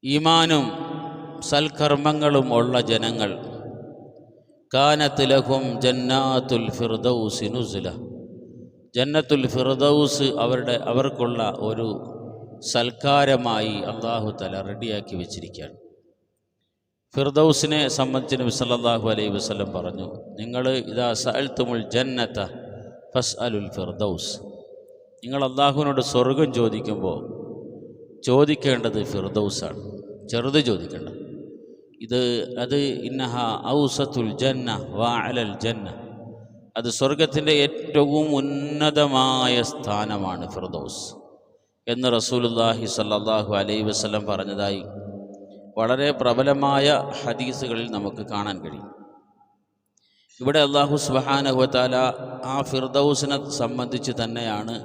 ഈമാനും സൽക്കർമ്മങ്ങളും ഉള്ള ജനങ്ങൾ കാനത്ത് ലഹും ജന്നാത്തുൽ ഫിർദൗസി നുസുല, ജന്നത്തുൽ ഫിർദൗസ് അവർക്കുള്ള ഒരു സൽക്കാരമായി അല്ലാഹു തആല റെഡിയാക്കി വെച്ചിരിക്കുകയാണ്. ഫിർദൗസിനെ സംബന്ധിച്ച് നബി സല്ലല്ലാഹു അലൈഹി വസല്ലം പറഞ്ഞു, നിങ്ങൾ ഇദാ സഅൽതുമുൽ ജന്നത ഫസ്അലുൽ ഫിർദൗസ്, നിങ്ങൾ അല്ലാഹുവിനോട് സ്വർഗം ചോദിക്കുമ്പോൾ ചോദിക്കേണ്ടത് ഫിർദൗസാണ്, ചെറുത് ചോദിക്കേണ്ട. അത് ഇന്നഹ ഔസത്തുൽ ജന്ന വഅലൽ ജന്ന, അത് സ്വർഗത്തിൻ്റെ ഏറ്റവും ഉന്നതമായ സ്ഥാനമാണ് ഫിർദൗസ് എന്ന് റസൂലുള്ളാഹി സ്വല്ലല്ലാഹു അലൈഹി വസല്ലം പറഞ്ഞതായി വളരെ പ്രബലമായ ഹദീസുകളിൽ നമുക്ക് കാണാൻ കഴിയും. ഇവിടെ അല്ലാഹു സുബ്ഹാനഹു വ തആല ആ ഫിർദൗസിനെ സംബന്ധിച്ച് തന്നെയാണ്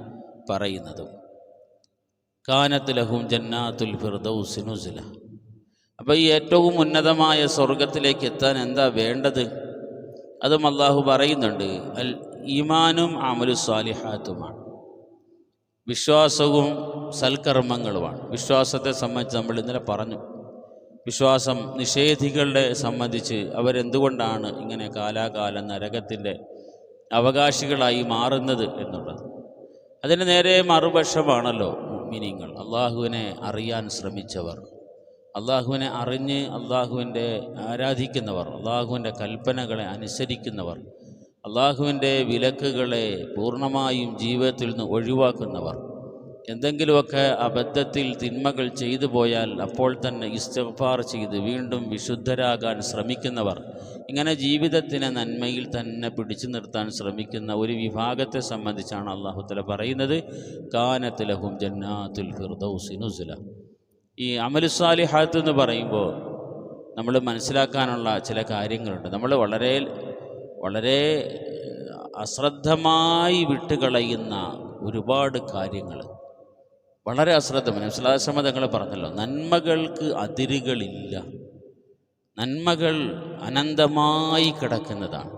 പറയുന്നത്. കാനത്ത് ലഹും ജന്നാത്തുൽ ഫിർദൗസി നുസുല. അപ്പോൾ ഈ ഏറ്റവും ഉന്നതമായ സ്വർഗത്തിലേക്ക് എത്താൻ എന്താ വേണ്ടത്? അതും അല്ലാഹു പറയുന്നുണ്ട്. അൽ ഈമാനും അമലു സ്വാലിഹാത്തുമാണ്, വിശ്വാസവും സൽക്കർമ്മങ്ങളുമാണ്. വിശ്വാസത്തെ സംബന്ധിച്ച് നമ്മൾ ഇന്നലെ പറഞ്ഞു. വിശ്വാസം നിഷേധികളുടെ സംബന്ധിച്ച് അവരെന്തുകൊണ്ടാണ് ഇങ്ങനെ കാലാകാലം നരകത്തിൻ്റെ അവകാശികളായി മാറുന്നത് എന്നുള്ളത്. അതിന് നേരെ മറുപക്ഷമാണല്ലോ മുഅ്മിനീങ്ങൾ, അള്ളാഹുവിനെ അറിയാൻ ശ്രമിച്ചവർ, അള്ളാഹുവിനെ അറിഞ്ഞ് അള്ളാഹുവിൻ്റെ ആരാധിക്കുന്നവർ, അള്ളാഹുവിൻ്റെ കൽപ്പനകളെ അനുസരിക്കുന്നവർ, അള്ളാഹുവിൻ്റെ വിലക്കുകളെ പൂർണ്ണമായും ജീവിതത്തിൽ നിന്ന് ഒഴിവാക്കുന്നവർ, എന്തെങ്കിലുമൊക്കെ അബദ്ധത്തിൽ തിന്മകൾ ചെയ്തു പോയാൽ അപ്പോൾ തന്നെ ഇസ്തിഗ്ഫാർ ചെയ്ത് വീണ്ടും വിശുദ്ധരാകാൻ ശ്രമിക്കുന്നവർ, ഇങ്ങനെ ജീവിതത്തിനെ നന്മയിൽ തന്നെ പിടിച്ചു നിർത്താൻ ശ്രമിക്കുന്ന ഒരു വിഭാഗത്തെ സംബന്ധിച്ചാണ് അല്ലാഹു തആല പറയുന്നത്. കാനത്ത് ലഹും ജന്നാത്തുൽ ഫിർദൗസി നുസുല. ഈ അമലു സ്വാലിഹാത്ത് എന്ന് പറയുമ്പോൾ നമ്മൾ മനസ്സിലാക്കാനുള്ള ചില കാര്യങ്ങളുണ്ട്. നമ്മൾ വളരെ വളരെ അശ്രദ്ധമായി വിട്ടുകളയുന്ന ഒരുപാട് കാര്യങ്ങൾ, വളരെ അശ്രദ്ധമായി. നബി സല്ലല്ലാഹു അലൈഹി വസല്ലം തങ്ങൾ പറഞ്ഞല്ലോ, നന്മകൾക്ക് അതിരുകളില്ല, നന്മകൾ അനന്തമായി കിടക്കുന്നതാണ്.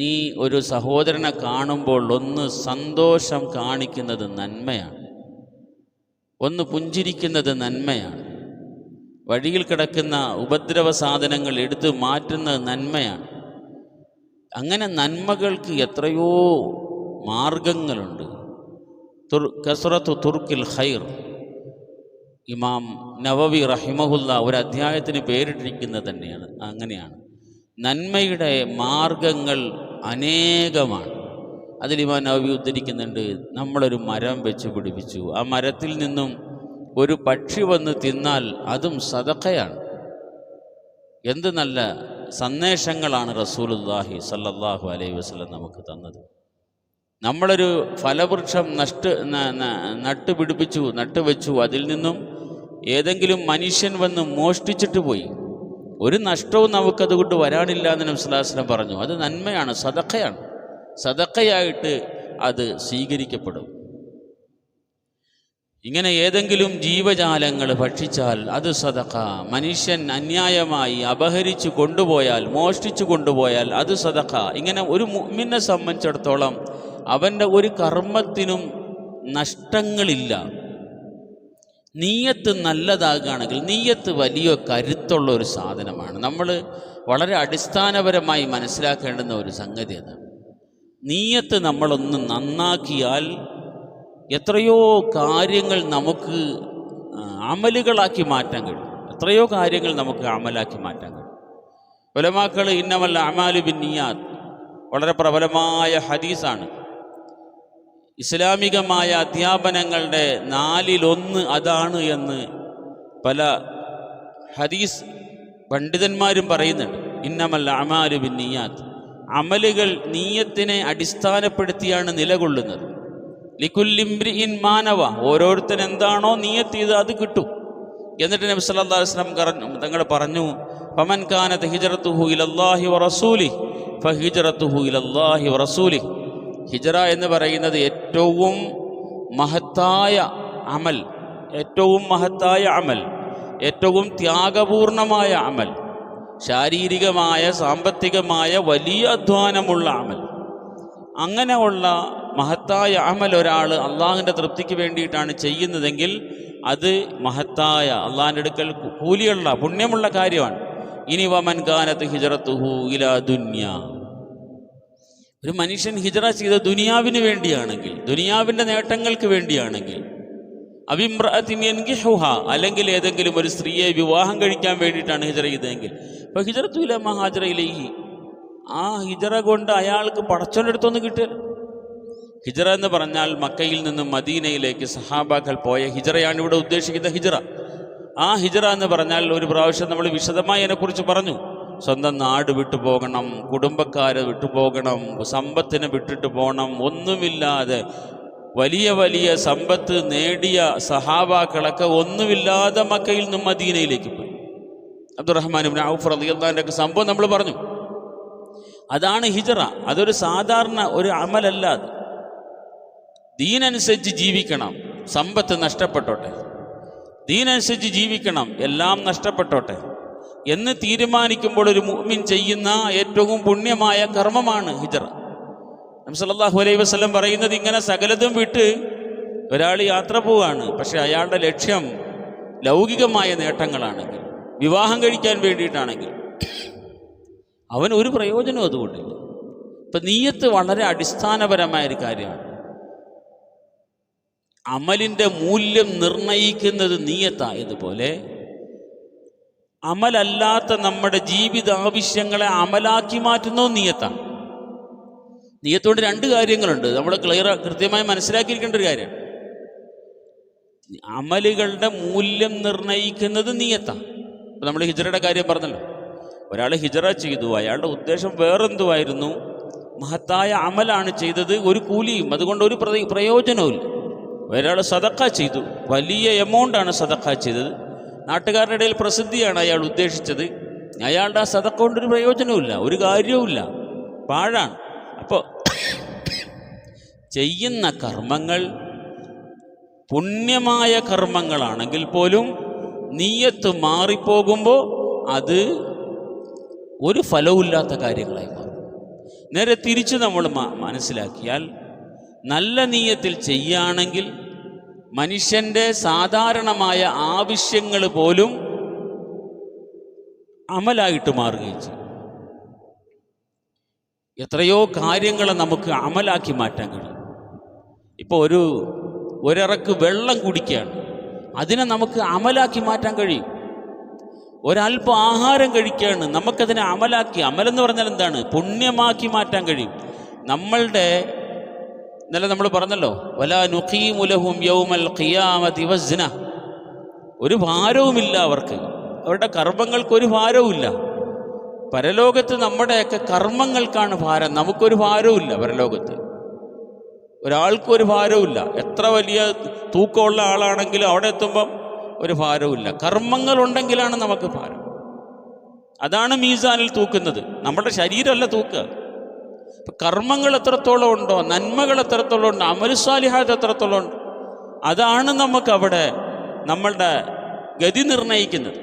നീ ഒരു സഹോദരനെ കാണുമ്പോൾ ഒന്ന് സന്തോഷം കാണിക്കുന്നത് നന്മയാണ്, ഒന്ന് പുഞ്ചിരിക്കുന്നത് നന്മയാണ്, വഴിയിൽ കിടക്കുന്ന ഉപദ്രവ സാധനങ്ങൾ എടുത്ത് മാറ്റുന്നത് നന്മയാണ്. അങ്ങനെ നന്മകൾക്ക് എത്രയോ മാർഗങ്ങളുണ്ട്. കസ്റത്തു തുർക്കിൽ ഖൈർ, ഇമാം നവവി റഹിമഹുല്ല ഒരു അധ്യായത്തിന് പേരിട്ടിരിക്കുന്നത് തന്നെയാണ് അങ്ങനെയാണ്. നന്മയുടെ മാർഗങ്ങൾ അനേകമാണ്. അതിൽ ഇമാം നവവി ഉദ്ധരിക്കുന്നുണ്ട്, നമ്മളൊരു മരം വെച്ച് പിടിപ്പിച്ചു, ആ മരത്തിൽ നിന്നും ഒരു പക്ഷി വന്ന് തിന്നാൽ അതും സദഖയാണ്. എന്ത് നല്ല സന്ദേശങ്ങളാണ് റസൂലുള്ളാഹി സ്വല്ലല്ലാഹു അലൈഹി വസല്ലം നമുക്ക് തന്നത്. നമ്മളൊരു ഫലവൃക്ഷം നട്ടുവെച്ചു, അതിൽ നിന്നും ഏതെങ്കിലും മനുഷ്യൻ വന്ന് മോഷ്ടിച്ചിട്ട് പോയി, ഒരു നഷ്ടവും നമുക്കതുകൊണ്ട് വരാനില്ല എന്ന് നബി സല്ലല്ലാഹു അലൈഹി വസല്ലം പറഞ്ഞു. അത് നന്മയാണ്, സദഖയാണ്, സദഖയായിട്ട് അത് സ്വീകരിക്കപ്പെടും. ഇങ്ങനെ ഏതെങ്കിലും ജീവജാലങ്ങൾ ഭക്ഷിച്ചാൽ അത് സദഖ, മനുഷ്യൻ അന്യായമായി അപഹരിച്ചു കൊണ്ടുപോയാൽ, മോഷ്ടിച്ചു കൊണ്ടുപോയാൽ അത് സദഖ. ഇങ്ങനെ ഒരു മുഅ്മിനെ സംബന്ധിച്ചിടത്തോളം അവൻ്റെ ഒരു കർമ്മത്തിനും നഷ്ടങ്ങളില്ല. നീയത്ത് നല്ലതാകുകയാണെങ്കിൽ, നീയത്ത് വലിയ കരുത്തുള്ള ഒരു സാധനമാണ്. നമ്മൾ വളരെ അടിസ്ഥാനപരമായി മനസ്സിലാക്കേണ്ടുന്ന ഒരു സംഗതി അതാണ്. നീയത്ത് നമ്മളൊന്ന് നന്നാക്കിയാൽ എത്രയോ കാര്യങ്ങൾ നമുക്ക് അമലുകളാക്കി മാറ്റാൻ കഴിയും, എത്രയോ കാര്യങ്ങൾ നമുക്ക് അമലാക്കി മാറ്റാൻ കഴിയും. ഉലമാക്കൾ ഇന്നമൽ അഅ്മാലു ബിന്നിയാത്ത് വളരെ പ്രബലമായ ഹദീസാണ്. ഇസ്ലാമികമായ അധ്യാപനങ്ങളുടെ 4-1 അതാണ് എന്ന് പല ഹദീസ് പണ്ഡിതന്മാരും പറയുന്നുണ്ട്. ഇന്നമൽ അഅ്മാലു ബിന്നിയാത്ത്, അമലുകൾ നീയത്തിനെ അടിസ്ഥാനപ്പെടുത്തിയാണ് നിലകൊള്ളുന്നത്. ലികുല്ലിംറിഇൻ മാനവ, ഓരോരുത്തൻ എന്താണോ നീയത്ത് ചെയ്ത് അത് കിട്ടും. എന്നിട്ട് നബി സല്ലല്ലാഹു അലൈഹി വസല്ലം തങ്ങൾ പറഞ്ഞു, ഫമൻ കാനത് ഹിജ്റത്തുഹു ഇലല്ലാഹി വറസൂലിഹി ഫഹിജ്റത്തുഹു ഇലല്ലാഹി വറസൂലിഹി. ഹിജ്റ എന്ന് പറയുന്നത് ഏറ്റവും മഹത്തായ അമൽ, ഏറ്റവും ത്യാഗപൂർണമായ അമൽ, ശാരീരികമായ സാമ്പത്തികമായ വലിയ അധ്വാനമുള്ള അമൽ. അങ്ങനെയുള്ള മഹത്തായ അമൽ ഒരാൾ അള്ളാഹുവിൻ്റെ തൃപ്തിക്ക് വേണ്ടിയിട്ടാണ് ചെയ്യുന്നതെങ്കിൽ അത് മഹത്തായ അള്ളാഹിൻ്റെ അടുക്കൽ കൂലിയുള്ള പുണ്യമുള്ള കാര്യമാണ്. ഇനി വമൻ കാനത്ത് ഹിജ്റത്തുഹു ഇലാ ദുനിയ, ഒരു മനുഷ്യൻ ഹിജ്റ ചെയ്ത ദുനിയാവിന് വേണ്ടിയാണെങ്കിൽ, ദുനിയാവിൻ്റെ നേട്ടങ്ങൾക്ക് വേണ്ടിയാണെങ്കിൽ, അവിമ്രഅത്തിൻ യൻകിഹുഹ, അല്ലെങ്കിൽ ഏതെങ്കിലും ഒരു സ്ത്രീയെ വിവാഹം കഴിക്കാൻ വേണ്ടിയിട്ടാണ് ഹിജ്റ ചെയ്തതെങ്കിൽ, അപ്പോൾ ഹിജ്റത്തു ഇലാ മാ ഹാജറ ഇലൈഹി, ആ ഹിജ്റ കൊണ്ട് അയാൾക്ക് പടച്ചോൻ്റെ അടുത്തൊന്നും കിട്ടില്ല. ഹിജ്റ എന്ന് പറഞ്ഞാൽ മക്കയിൽ നിന്നും മദീനയിലേക്ക് സഹാബാക്കൾ പോയ ഹിജ്റയാണ് ഇവിടെ ഉദ്ദേശിക്കുന്ന ഹിജ്റ. ആ ഹിജ്റ എന്ന് പറഞ്ഞാൽ ഒരു പ്രാവശ്യം നമ്മൾ വിശദമായി അതിനെക്കുറിച്ച് പറഞ്ഞു. സ്വന്തം നാട് വിട്ടു പോകണം, കുടുംബക്കാരെ വിട്ടു പോകണം, സമ്പത്തിനെ വിട്ടിട്ട് പോകണം. ഒന്നുമില്ലാതെ വലിയ വലിയ സമ്പത്ത് നേടിയ സഹാബാക്കളൊക്കെ ഒന്നുമില്ലാതെ മക്കയിൽ നിന്നും മദീനയിലേക്ക് പോയി. അബ്ദുറഹ്മാൻ ഇബ്നു ഔഫ് റളിയല്ലാഹു അൻഹു സംഭവം നമ്മൾ പറഞ്ഞു. അതാണ് ഹിജ്റ. അതൊരു സാധാരണ ഒരു അമലല്ല. അത് ദീനനുസരിച്ച് ജീവിക്കണം, സമ്പത്ത് നഷ്ടപ്പെട്ടോട്ടെ, ദീനനുസരിച്ച് ജീവിക്കണം, എല്ലാം നഷ്ടപ്പെട്ടോട്ടെ എന്ന് തീരുമാനിക്കുമ്പോൾ ഒരു മുഅ്മിൻ ചെയ്യുന്ന ഏറ്റവും പുണ്യമായ കർമ്മമാണ് ഹിജ്റ. നബി സല്ലല്ലാഹു അലൈഹി വസല്ലം പറയുന്നത്, ഇങ്ങനെ സകലതും വിട്ട് ഒരാൾ യാത്ര പോവുകയാണ്, പക്ഷെ അയാളുടെ ലക്ഷ്യം ലൗകികമായ നേട്ടങ്ങളാണെങ്കിൽ, വിവാഹം കഴിക്കാൻ വേണ്ടിയിട്ടാണെങ്കിൽ, അവന് ഒരു പ്രയോജനവും അതുകൊണ്ടില്ല. ഇപ്പം നീയത്ത് വളരെ അടിസ്ഥാനപരമായൊരു കാര്യമാണ്. അമലിൻ്റെ മൂല്യം നിർണയിക്കുന്നത് നീയത്തായതുപോലെ അമലല്ലാത്ത നമ്മുടെ ജീവിതാവശ്യങ്ങളെ അമലാക്കി മാറ്റുന്നതും നീയത്താണ്. നീയത്തോട് രണ്ട് കാര്യങ്ങളുണ്ട്, നമ്മൾ കൃത്യമായി മനസ്സിലാക്കിയിരിക്കേണ്ട ഒരു കാര്യമാണ്. അമലുകളുടെ മൂല്യം നിർണയിക്കുന്നത് നീയത്താണ്. ഇപ്പം നമ്മൾ ഹിജ്റയുടെ കാര്യം പറഞ്ഞല്ലോ, ഒരാൾ ഹിജ്റ ചെയ്തു, അയാളുടെ ഉദ്ദേശം വേറെന്തുമായിരുന്നു? മഹത്തായ അമലാണ് ചെയ്തത്, ഒരു കൂലിയും അതുകൊണ്ട് ഒരു പ്രയോജനവും. ഒരാൾ സദഖ ചെയ്തു, വലിയ എമൗണ്ടാണ് സദഖ ചെയ്തത്, നാട്ടുകാരുടെ ഇടയിൽ പ്രസിദ്ധിയാണ് അയാൾ ഉദ്ദേശിച്ചത്, അയാളുടെ ആ സദഖ കൊണ്ടൊരു പ്രയോജനവുമില്ല, ഒരു കാര്യവുമില്ല, പാഴാണ്. അപ്പോൾ ചെയ്യുന്ന കർമ്മങ്ങൾ പുണ്യമായ കർമ്മങ്ങളാണെങ്കിൽ പോലും നീയത്ത് മാറിപ്പോകുമ്പോൾ അത് ഒരു ഫലവുമില്ലാത്ത കാര്യങ്ങളായി മാറും. നേരെ തിരിച്ച് നമ്മൾ മനസ്സിലാക്കിയാൽ, നല്ല നീയത്തിൽ ചെയ്യുകയാണെങ്കിൽ മനുഷ്യൻ്റെ സാധാരണമായ ആവശ്യങ്ങൾ പോലും അമലായിട്ട് മാറുകയും ചെയ്യും. എത്രയോ കാര്യങ്ങൾ നമുക്ക് അമലാക്കി മാറ്റാൻ കഴിയും. ഇപ്പോൾ ഒരിറക്ക് വെള്ളം കുടിക്കുകയാണ്, അതിനെ നമുക്ക് അമലാക്കി മാറ്റാൻ കഴിയും. ഒരല്പം ആഹാരം കഴിക്കുകയാണ്, നമുക്കതിനെ അമലെന്ന് പറഞ്ഞാൽ എന്താണ്? പുണ്യമാക്കി മാറ്റാൻ കഴിയും. നമ്മളുടെ ഇന്നലെ നമ്മൾ പറഞ്ഞല്ലോ, വലാ നുഖീമു ലഹും യൗമൽ ഖിയാമത്തി വസ്ന, ഒരു ഭാരവുമില്ല അവർക്ക്, അവരുടെ കർമ്മങ്ങൾക്ക് ഒരു ഭാരവുമില്ല. പരലോകത്ത് നമ്മുടെയൊക്കെ കർമ്മങ്ങൾക്കാണ് ഭാരം, നമുക്കൊരു ഭാരവുമില്ല. പരലോകത്ത് ഒരാൾക്കൊരു ഭാരവുമില്ല. എത്ര വലിയ തൂക്കമുള്ള ആളാണെങ്കിലും അവിടെ എത്തുമ്പം ഒരു ഭാരവുമില്ല. കർമ്മങ്ങളുണ്ടെങ്കിലാണ് നമുക്ക് ഭാരം. അതാണ് മീസാനിൽ തൂക്കുന്നത്, നമ്മുടെ ശരീരമല്ല തൂക്കുക. കർമ്മങ്ങൾ എത്രത്തോളം ഉണ്ടോ, നന്മകൾ എത്രത്തോളം ഉണ്ടോ, അമലുസ്വാലിഹാത്ത് എത്രത്തോളം ഉണ്ട്, അതാണ് നമുക്കവിടെ നമ്മളുടെ ഗതി നിർണയിക്കുന്നത്.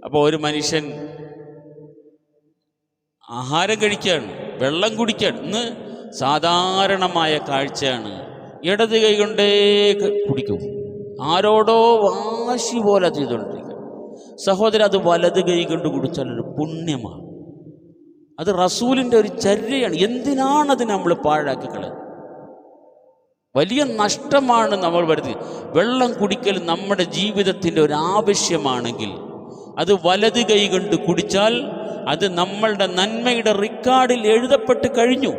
അപ്പോൾ ഒരു മനുഷ്യൻ ആഹാരം കഴിക്കുകയാണ്, വെള്ളം കുടിക്കുകയാണ്, ഇന്ന് സാധാരണമായ കാഴ്ചയാണ്. ഇടത് കൈ കൊണ്ടേ കുടിക്കും, ആരോടോ വാശി പോലെ ചെയ്തുകൊണ്ടിരിക്കുക. സഹോദരൻ, അത് വലത് കൈ കൊണ്ട് കുടിച്ചാലൊരു പുണ്യമാണ്. അത് റസൂലിൻ്റെ ഒരു ചര്യയാണ്. എന്തിനാണ് അത് നമ്മൾ പാഴാക്കി കളയുന്നത്? വലിയ നഷ്ടമാണ് നമ്മൾ വരുത്തി. വെള്ളം കുടിക്കൽ നമ്മുടെ ജീവിതത്തിൻ്റെ ഒരു ആവശ്യമാണെങ്കിൽ അത് വലത് കൈ കൊണ്ട് കുടിച്ചാൽ അത് നമ്മളുടെ നന്മയുടെ റെക്കോർഡിൽ എഴുതപ്പെട്ട് കഴിഞ്ഞു.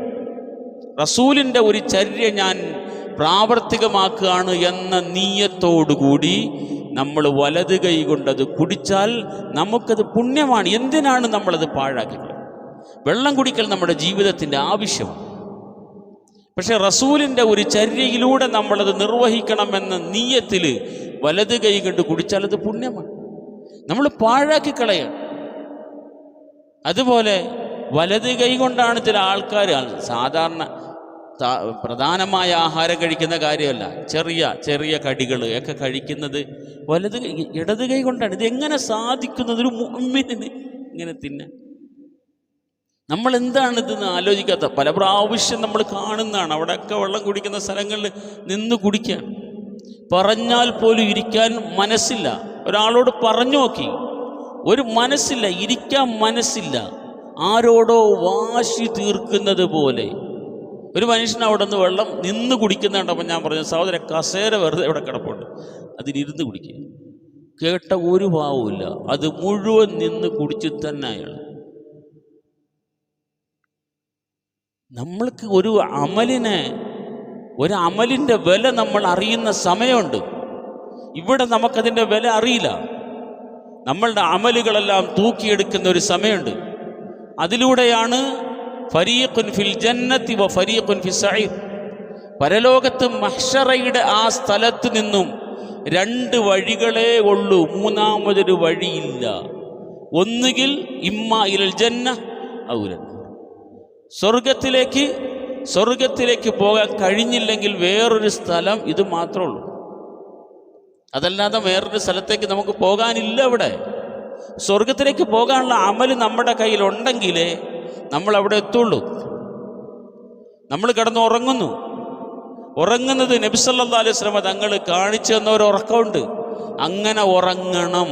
റസൂലിൻ്റെ ഒരു ചര്യ ഞാൻ പ്രാവർത്തികമാക്കുകയാണ് എന്ന നീയത്തോടുകൂടി നമ്മൾ വലത് കൈ കൊണ്ടത് കുടിച്ചാൽ നമുക്കത് പുണ്യമാണ്. എന്തിനാണ് നമ്മളത് പാഴാക്കുന്നത്? വെള്ളം കുടിക്കൽ നമ്മുടെ ജീവിതത്തിൻ്റെ ആവശ്യമാണ്. പക്ഷെ റസൂലിൻ്റെ ഒരു ചര്യയിലൂടെ നമ്മളത് നിർവഹിക്കണമെന്ന നീയത്തിൽ വലത് കൈ കൊണ്ട് കുടിച്ചാൽ അത് പുണ്യമാണ്. നമ്മൾ പാഴാക്കി കളയാണ്. അതുപോലെ വലത് കൈ കൊണ്ടാണ് ചില ആൾക്കാർ സാധാരണ പ്രധാനമായ ആഹാരം കഴിക്കുന്ന കാര്യമല്ല, ചെറിയ ചെറിയ കടികൾ ഒക്കെ കഴിക്കുന്നത് ഇടത് കൈ കൊണ്ടാണ്. ഇത് എങ്ങനെ സാധിക്കുന്നത് ഒരു മുഅ്മിനിന് ഇങ്ങനെ തിന്നാൻ? നമ്മൾ എന്താണിതെന്ന് ആലോചിക്കാത്ത പല പ്രാവശ്യം നമ്മൾ കാണുന്നതാണ്. അവിടെയൊക്കെ വെള്ളം കുടിക്കുന്ന സ്ഥലങ്ങളിൽ നിന്ന് കുടിക്കാൻ പറഞ്ഞാൽ പോലും ഇരിക്കാൻ മനസ്സില്ല. ഒരാളോട് പറഞ്ഞു നോക്കി, ഒരു മനസ്സില്ല, ഇരിക്കാൻ മനസ്സില്ല. ആരോടോ വാശി തീർക്കുന്നത് പോലെ ഒരു മനുഷ്യൻ അവിടെ നിന്ന് വെള്ളം നിന്ന് കുടിക്കുന്നുണ്ടപ്പോൾ ഞാൻ പറഞ്ഞു, സഹോദര കസേര വെറുതെ ഇവിടെ കിടപ്പുണ്ട്, അതിലിരുന്ന് കുടിക്കുക. കേട്ട ഒരു ഭാവമില്ല, അത് മുഴുവൻ നിന്ന് കുടിച്ച് തന്നെ അയാൾ. നമ്മൾക്ക് ഒരു അമലിൻ്റെ വില നമ്മൾ അറിയുന്ന സമയമുണ്ട്. ഇവിടെ നമുക്കതിൻ്റെ വില അറിയില്ല. നമ്മളുടെ അമലുകളെല്ലാം തൂക്കിയെടുക്കുന്ന ഒരു സമയമുണ്ട്. അതിലൂടെയാണ് ഫരീഖുൻ ഫിൽ ജന്നത്തി വ ഫരീഖുൻ ഫിസ് സഈർ. പരലോകത്ത് മഹ്ശറയുടെ ആ സ്ഥലത്ത് നിന്നും രണ്ട് വഴികളേ ഉള്ളൂ, മൂന്നാമതൊരു വഴിയില്ല. ഒന്നുകിൽ ഇമ്മ ഇലൽ ജന്ന ഔ ഇലൻ നാർ. സ്വർഗത്തിലേക്ക് പോകാൻ കഴിഞ്ഞില്ലെങ്കിൽ വേറൊരു സ്ഥലം ഇത് മാത്രമേ ഉള്ളൂ. അതല്ലാതെ വേറൊരു സ്ഥലത്തേക്ക് നമുക്ക് പോകാനില്ല. ഇവിടെ സ്വർഗത്തിലേക്ക് പോകാനുള്ള അമൽ നമ്മുടെ കയ്യിലുണ്ടെങ്കിലേ നമ്മൾ അവിടെ എത്തുള്ളൂ. നമ്മൾ കിടന്ന് ഉറങ്ങുന്നത് നബി സല്ലല്ലാഹു അലൈഹി വസല്ലം തങ്ങൾ കാണിച്ചു തന്ന ഒരു ഉറക്കമുണ്ട്. അങ്ങനെ ഉറങ്ങണം,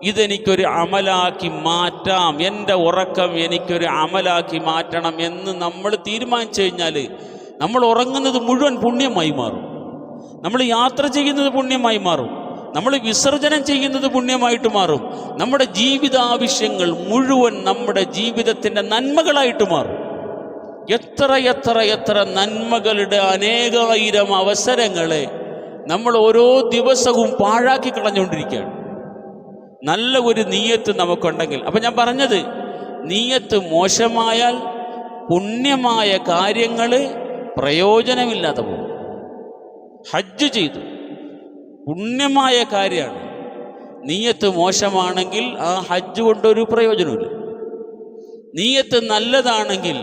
ഇതെനിക്കൊരു അമലാക്കി മാറ്റാം, എൻ്റെ ഉറക്കം എനിക്കൊരു അമലാക്കി മാറ്റണം എന്ന് നമ്മൾ തീരുമാനിച്ചു കഴിഞ്ഞാൽ നമ്മൾ ഉറങ്ങുന്നത് മുഴുവൻ പുണ്യമായി മാറും. നമ്മൾ യാത്ര ചെയ്യുന്നത് പുണ്യമായി മാറും. നമ്മൾ വിസർജനം ചെയ്യുന്നത് പുണ്യമായിട്ട് മാറും. നമ്മുടെ ജീവിതാവശ്യങ്ങൾ മുഴുവൻ നമ്മുടെ ജീവിതത്തിൻ്റെ നന്മകളായിട്ട് മാറും. എത്ര നന്മകളുടെ അനേകായിരം അവസരങ്ങളെ നമ്മൾ ഓരോ ദിവസവും പാഴാക്കി കളഞ്ഞുകൊണ്ടിരിക്കുകയാണ്. നല്ല ഒരു നീയത്ത് നമുക്കുണ്ടെങ്കിൽ, അപ്പം ഞാൻ പറഞ്ഞത്, നീയത്ത് മോശമായാൽ പുണ്യമായ കാര്യങ്ങൾ പ്രയോജനമില്ലാതെ പോകും. ഹജ്ജ് ചെയ്തു, പുണ്യമായ കാര്യമാണ്. നീയത്ത് മോശമാണെങ്കിൽ ആ ഹജ്ജ് കൊണ്ടൊരു പ്രയോജനമില്ല. നീയത്ത് നല്ലതാണെങ്കിൽ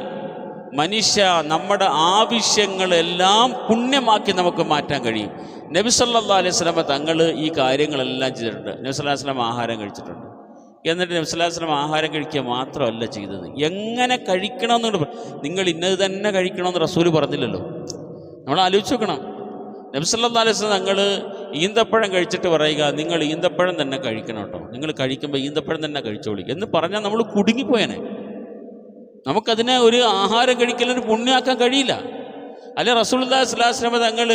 മനുഷ്യ നമ്മുടെ ആവശ്യങ്ങളെല്ലാം പുണ്യമാക്കി നമുക്ക് മാറ്റാൻ കഴിയും. നബി സല്ലല്ലാഹു അലൈഹി വസല്ലം തങ്ങൾ ഈ കാര്യങ്ങളെല്ലാം ചെയ്തിട്ടുണ്ട്. നബി സല്ലല്ലാഹു അലൈഹി വസല്ലം ആഹാരം കഴിച്ചിട്ടുണ്ട്. എന്നിട്ട് നബി സല്ലല്ലാഹു അലൈഹി വസല്ലം ആഹാരം കഴിക്കുക മാത്രമല്ല ചെയ്തത്, എങ്ങനെ കഴിക്കണമെന്നുണ്ട്. നിങ്ങൾ ഇന്നത് തന്നെ കഴിക്കണമെന്ന് റസൂൽ പറഞ്ഞില്ലല്ലോ. നമ്മൾ ആലോചിച്ച് നോക്കണം. നബി സല്ലല്ലാഹു അലൈഹി വസല്ലം തങ്ങൾ ഈന്തപ്പഴം കഴിച്ചിട്ട് പറയുക, നിങ്ങൾ ഈന്തപ്പഴം തന്നെ കഴിക്കണം കേട്ടോ, നിങ്ങൾ കഴിക്കുമ്പോൾ ഈന്തപ്പഴം തന്നെ കഴിച്ചോളി എന്ന് പറഞ്ഞാൽ നമ്മൾ കുടുങ്ങിപ്പോയനെ. നമുക്കതിനെ ഒരു ആഹാരം കഴിക്കലിന് പുണ്യമാക്കാൻ കഴിയില്ല. അല്ലെ റസൂലുള്ളാഹി സ്വല്ലല്ലാഹു അലൈഹി വസല്ലം തങ്ങൾ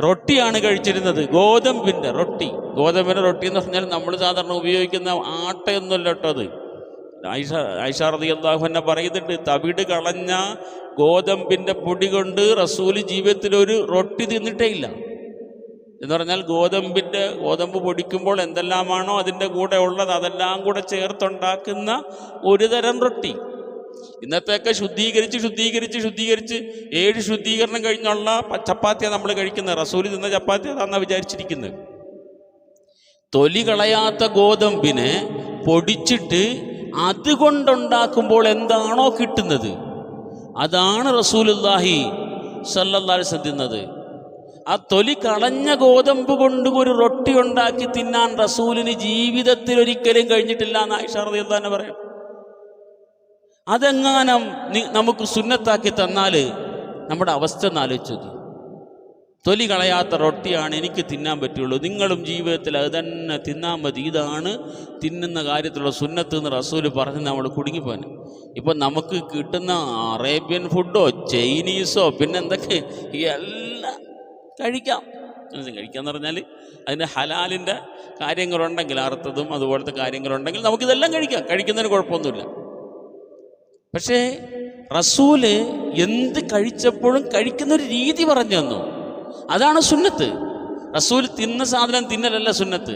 റൊട്ടിയാണ് കഴിച്ചിരുന്നത്, ഗോതമ്പിൻ്റെ റൊട്ടി. ഗോതമ്പിൻ്റെ റൊട്ടി എന്ന് പറഞ്ഞാൽ നമ്മൾ സാധാരണ ഉപയോഗിക്കുന്ന ആട്ടയൊന്നുമല്ല കേട്ടോ അത്. ആയിഷ റളിയല്ലാഹു അൻഹ പറയുന്നുണ്ട്, തവിട് കളഞ്ഞ ഗോതമ്പിൻ്റെ പൊടി കൊണ്ട് റസൂല് ജീവിതത്തിൽ ഒരു റൊട്ടി തിന്നിട്ടേ ഇല്ല എന്ന് പറഞ്ഞാൽ ഗോതമ്പ് പൊടിക്കുമ്പോൾ എന്തെല്ലാമാണോ അതിൻ്റെ കൂടെ ഉള്ളത് അതെല്ലാം കൂടെ ചേർത്തുണ്ടാക്കുന്ന ഒരു തരം റൊട്ടി. ഇന്നത്തെയൊക്കെ ശുദ്ധീകരിച്ച് 7 ശുദ്ധീകരണം കഴിഞ്ഞുള്ള ചപ്പാത്തിയാണ് നമ്മൾ കഴിക്കുന്നത്. റസൂല് തിന്ന ചപ്പാത്തി അതാണെന്നാണ് വിചാരിച്ചിരിക്കുന്നത്. തൊലി കളയാത്ത ഗോതമ്പിനെ പൊടിച്ചിട്ട് അതുകൊണ്ടുണ്ടാക്കുമ്പോൾ എന്താണോ കിട്ടുന്നത് അതാണ് റസൂലുള്ളാഹി സ്വല്ലല്ലാഹു അലൈഹി വസല്ലം തിന്നത്. ആ തൊലി കളഞ്ഞ ഗോതമ്പ് കൊണ്ട് ഒരു റൊട്ടി ഉണ്ടാക്കി തിന്നാൻ റസൂലിന് ജീവിതത്തിൽ ഒരിക്കലും കഴിഞ്ഞിട്ടില്ല എന്ന് ആയിഷ റളിയല്ലാഹു അൻഹ പറയാം. അതെങ്ങാനും നമുക്ക് സുന്നത്താക്കി തന്നാൽ നമ്മുടെ അവസ്ഥ ഒന്ന് ആലോചിച്ച് നോക്കി. തൊലി കളയാത്ത റൊട്ടിയാണ് എനിക്ക് തിന്നാൻ പറ്റുള്ളൂ, നിങ്ങളും ജീവിതത്തിൽ അത് തന്നെ തിന്നാൻ മതി, ഇതാണ് തിന്നുന്ന കാര്യത്തിലുള്ള സുന്നത്ത് എന്ന് റസൂല് പറഞ്ഞ് നമ്മൾ കുടുങ്ങിപ്പോൻ. ഇപ്പം നമുക്ക് കിട്ടുന്ന അറേബ്യൻ ഫുഡോ ചൈനീസോ പിന്നെ എന്തൊക്കെ എല്ലാം കഴിക്കാമെന്ന് പറഞ്ഞാൽ അതിൻ്റെ ഹലാലിൻ്റെ കാര്യങ്ങളുണ്ടെങ്കിൽ, അറുത്തതും അതുപോലത്തെ കാര്യങ്ങളുണ്ടെങ്കിൽ നമുക്കിതെല്ലാം കഴിക്കുന്നതിന് കുഴപ്പമൊന്നുമില്ല. പക്ഷേ റസൂല് എന്ത് കഴിച്ചപ്പോഴും കഴിക്കുന്നൊരു രീതി പറഞ്ഞു തന്നു, അതാണ് സുന്നത്ത്. റസൂൽ തിന്ന സാധനം തിന്നലല്ല സുന്നത്ത്.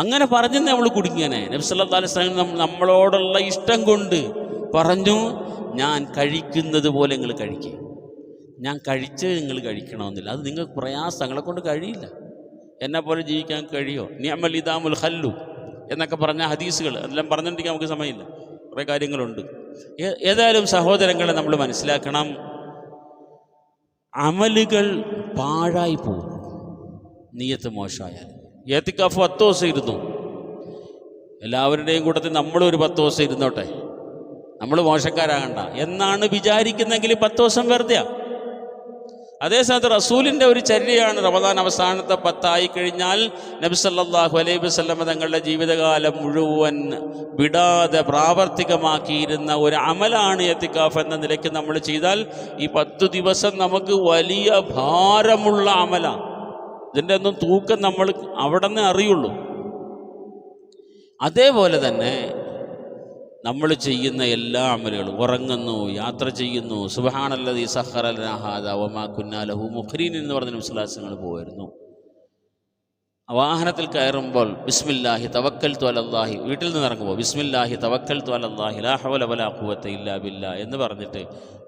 അങ്ങനെ പറഞ്ഞെന്ന് നമ്മൾ കുടുങ്ങിയനെ. നബി സല്ലല്ലാഹു അലൈഹി വസല്ലം നമ്മളോടുള്ള ഇഷ്ടം കൊണ്ട് പറഞ്ഞു, ഞാൻ കഴിക്കുന്നത് പോലെ നിങ്ങൾ കഴിക്കുക, ഞാൻ കഴിച്ച് നിങ്ങൾ കഴിക്കണമെന്നില്ല, അത് നിങ്ങൾക്ക് പ്രയാസങ്ങളെ കൊണ്ട് കഴിയില്ല, എന്നെ പോലെ ജീവിക്കാൻ കഴിയോ, നിഅമൽ ഇദാമുൽ ഖല്ലു എന്നൊക്കെ പറഞ്ഞ ഹദീസുകൾ അതെല്ലാം പറഞ്ഞിട്ടുണ്ടെങ്കിൽ നമുക്ക് സമയമില്ല, കുറേ കാര്യങ്ങളുണ്ട്. ഏതായാലും സഹോദരങ്ങളെ നമ്മൾ മനസ്സിലാക്കണം, അമലുകൾ പാഴായി പോകും നിയ്യത്ത് മോശമായാൽ. ഏത്തിക്കാഫ് 10 ദിവസം ഇരുന്നു, എല്ലാവരുടെയും കൂട്ടത്തിൽ നമ്മളൊരു 10 ദിവസം ഇരുന്നോട്ടെ. നമ്മൾ മോശക്കാരാകണ്ട എന്നാണ് വിചാരിക്കുന്നെങ്കിൽ 10 ദിവസം വെറുതെയാ. അതേ സമയത്ത് റസൂലിൻ്റെ ഒരു ചര്യയാണ് റമദാൻ അവസാനത്തെ 10 ആയി കഴിഞ്ഞാൽ നബി സല്ലല്ലാഹു അലൈഹി വസല്ലം തങ്ങളുടെ ജീവിതകാലം മുഴുവൻ വിടാതെ പ്രാവർത്തികമാക്കിയിരുന്ന ഒരു അമലാണ് ഇഅ്തികാഫ് എന്ന നിലയ്ക്ക് നമ്മൾ ചെയ്താൽ ഈ 10 ദിവസം നമുക്ക് വലിയ ഭാരമുള്ള അമലാണ്. ഇതിൻ്റെ ഒന്നും തൂക്കം നമ്മൾ അവിടെ നിന്ന് അറിയുള്ളൂ. അതേപോലെ തന്നെ നമ്മൾ ചെയ്യുന്ന എല്ലാ അമലുകളും, ഉറങ്ങുന്നു, യാത്ര ചെയ്യുന്നു, സുബ്ഹാനല്ലദീ സഖറ ലനാ ഹാദാ വമാ കുന്നാ ലഹു മുഖ്രിനീൻ എന്ന് പറഞ്ഞ വിശ്വാസങ്ങൾ പോയിരുന്നു. വാഹനത്തിൽ കയറുമ്പോൾ ബിസ്മില്ലാഹി തവക്കൽതു അലല്ലാഹി, വീട്ടിൽ നിന്ന് ഇറങ്ങുമ്പോൾ ബിസ്മില്ലാഹി തവക്കൽതു അലല്ലാഹി ലാ ഹൗല വലാ ഖുവത ഇല്ലാ ബില്ലാ എന്ന് പറഞ്ഞിട്ട്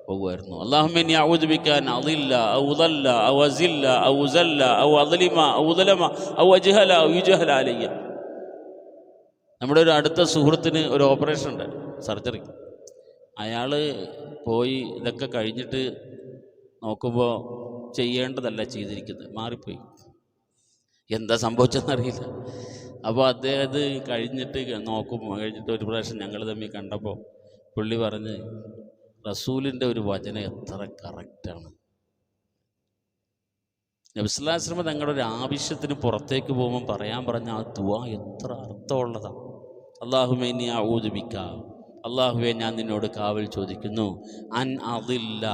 പോകുമായിരുന്നു. അല്ലാഹുമ്മ ഇന്നി അഊദു ബിക അൻ അളില്ല ഔ ഉദല്ല ഔ അസില്ല ഔ ഉസല്ല ഔ അദ്ലിമ ഔ ഉദ്ലമ ഔ അജ്ഹല ഔ യുജ്ഹല അലയ്യ. നമ്മുടെ ഒരു അടുത്ത സുഹൃത്തിന് ഒരു ഓപ്പറേഷൻ ഉണ്ട്, സർജറി. അയാൾ പോയി ഇതൊക്കെ കഴിഞ്ഞിട്ട് നോക്കുമ്പോൾ ചെയ്യേണ്ടതല്ല ചെയ്തിരിക്കുന്നത്, മാറിപ്പോയി. എന്താ സംഭവിച്ചെന്നറിയില്ല. അപ്പോൾ അദ്ദേഹം കഴിഞ്ഞിട്ട് ഒരു പ്രാവശ്യം ഞങ്ങൾ തമ്മിൽ കണ്ടപ്പോൾ പുള്ളി പറഞ്ഞ് റസൂലിൻ്റെ ഒരു വചനം എത്ര കറക്റ്റാണ്. നബി സല്ലല്ലാഹു അലൈഹി വസല്ലം തങ്ങളുടെ ഒരു ആവശ്യത്തിന് പുറത്തേക്ക് പോകുമ്പോൾ പറയാൻ പറഞ്ഞ ആ ദുആ എത്ര അർത്ഥമുള്ളതാണ്. അല്ലാഹുമ്മ ഇന്നി അഊദു ബിക, അല്ലാഹുവേ ഞാൻ നിന്നോട് കാവൽ ചോദിക്കുന്നു, അൻ അദില്ല,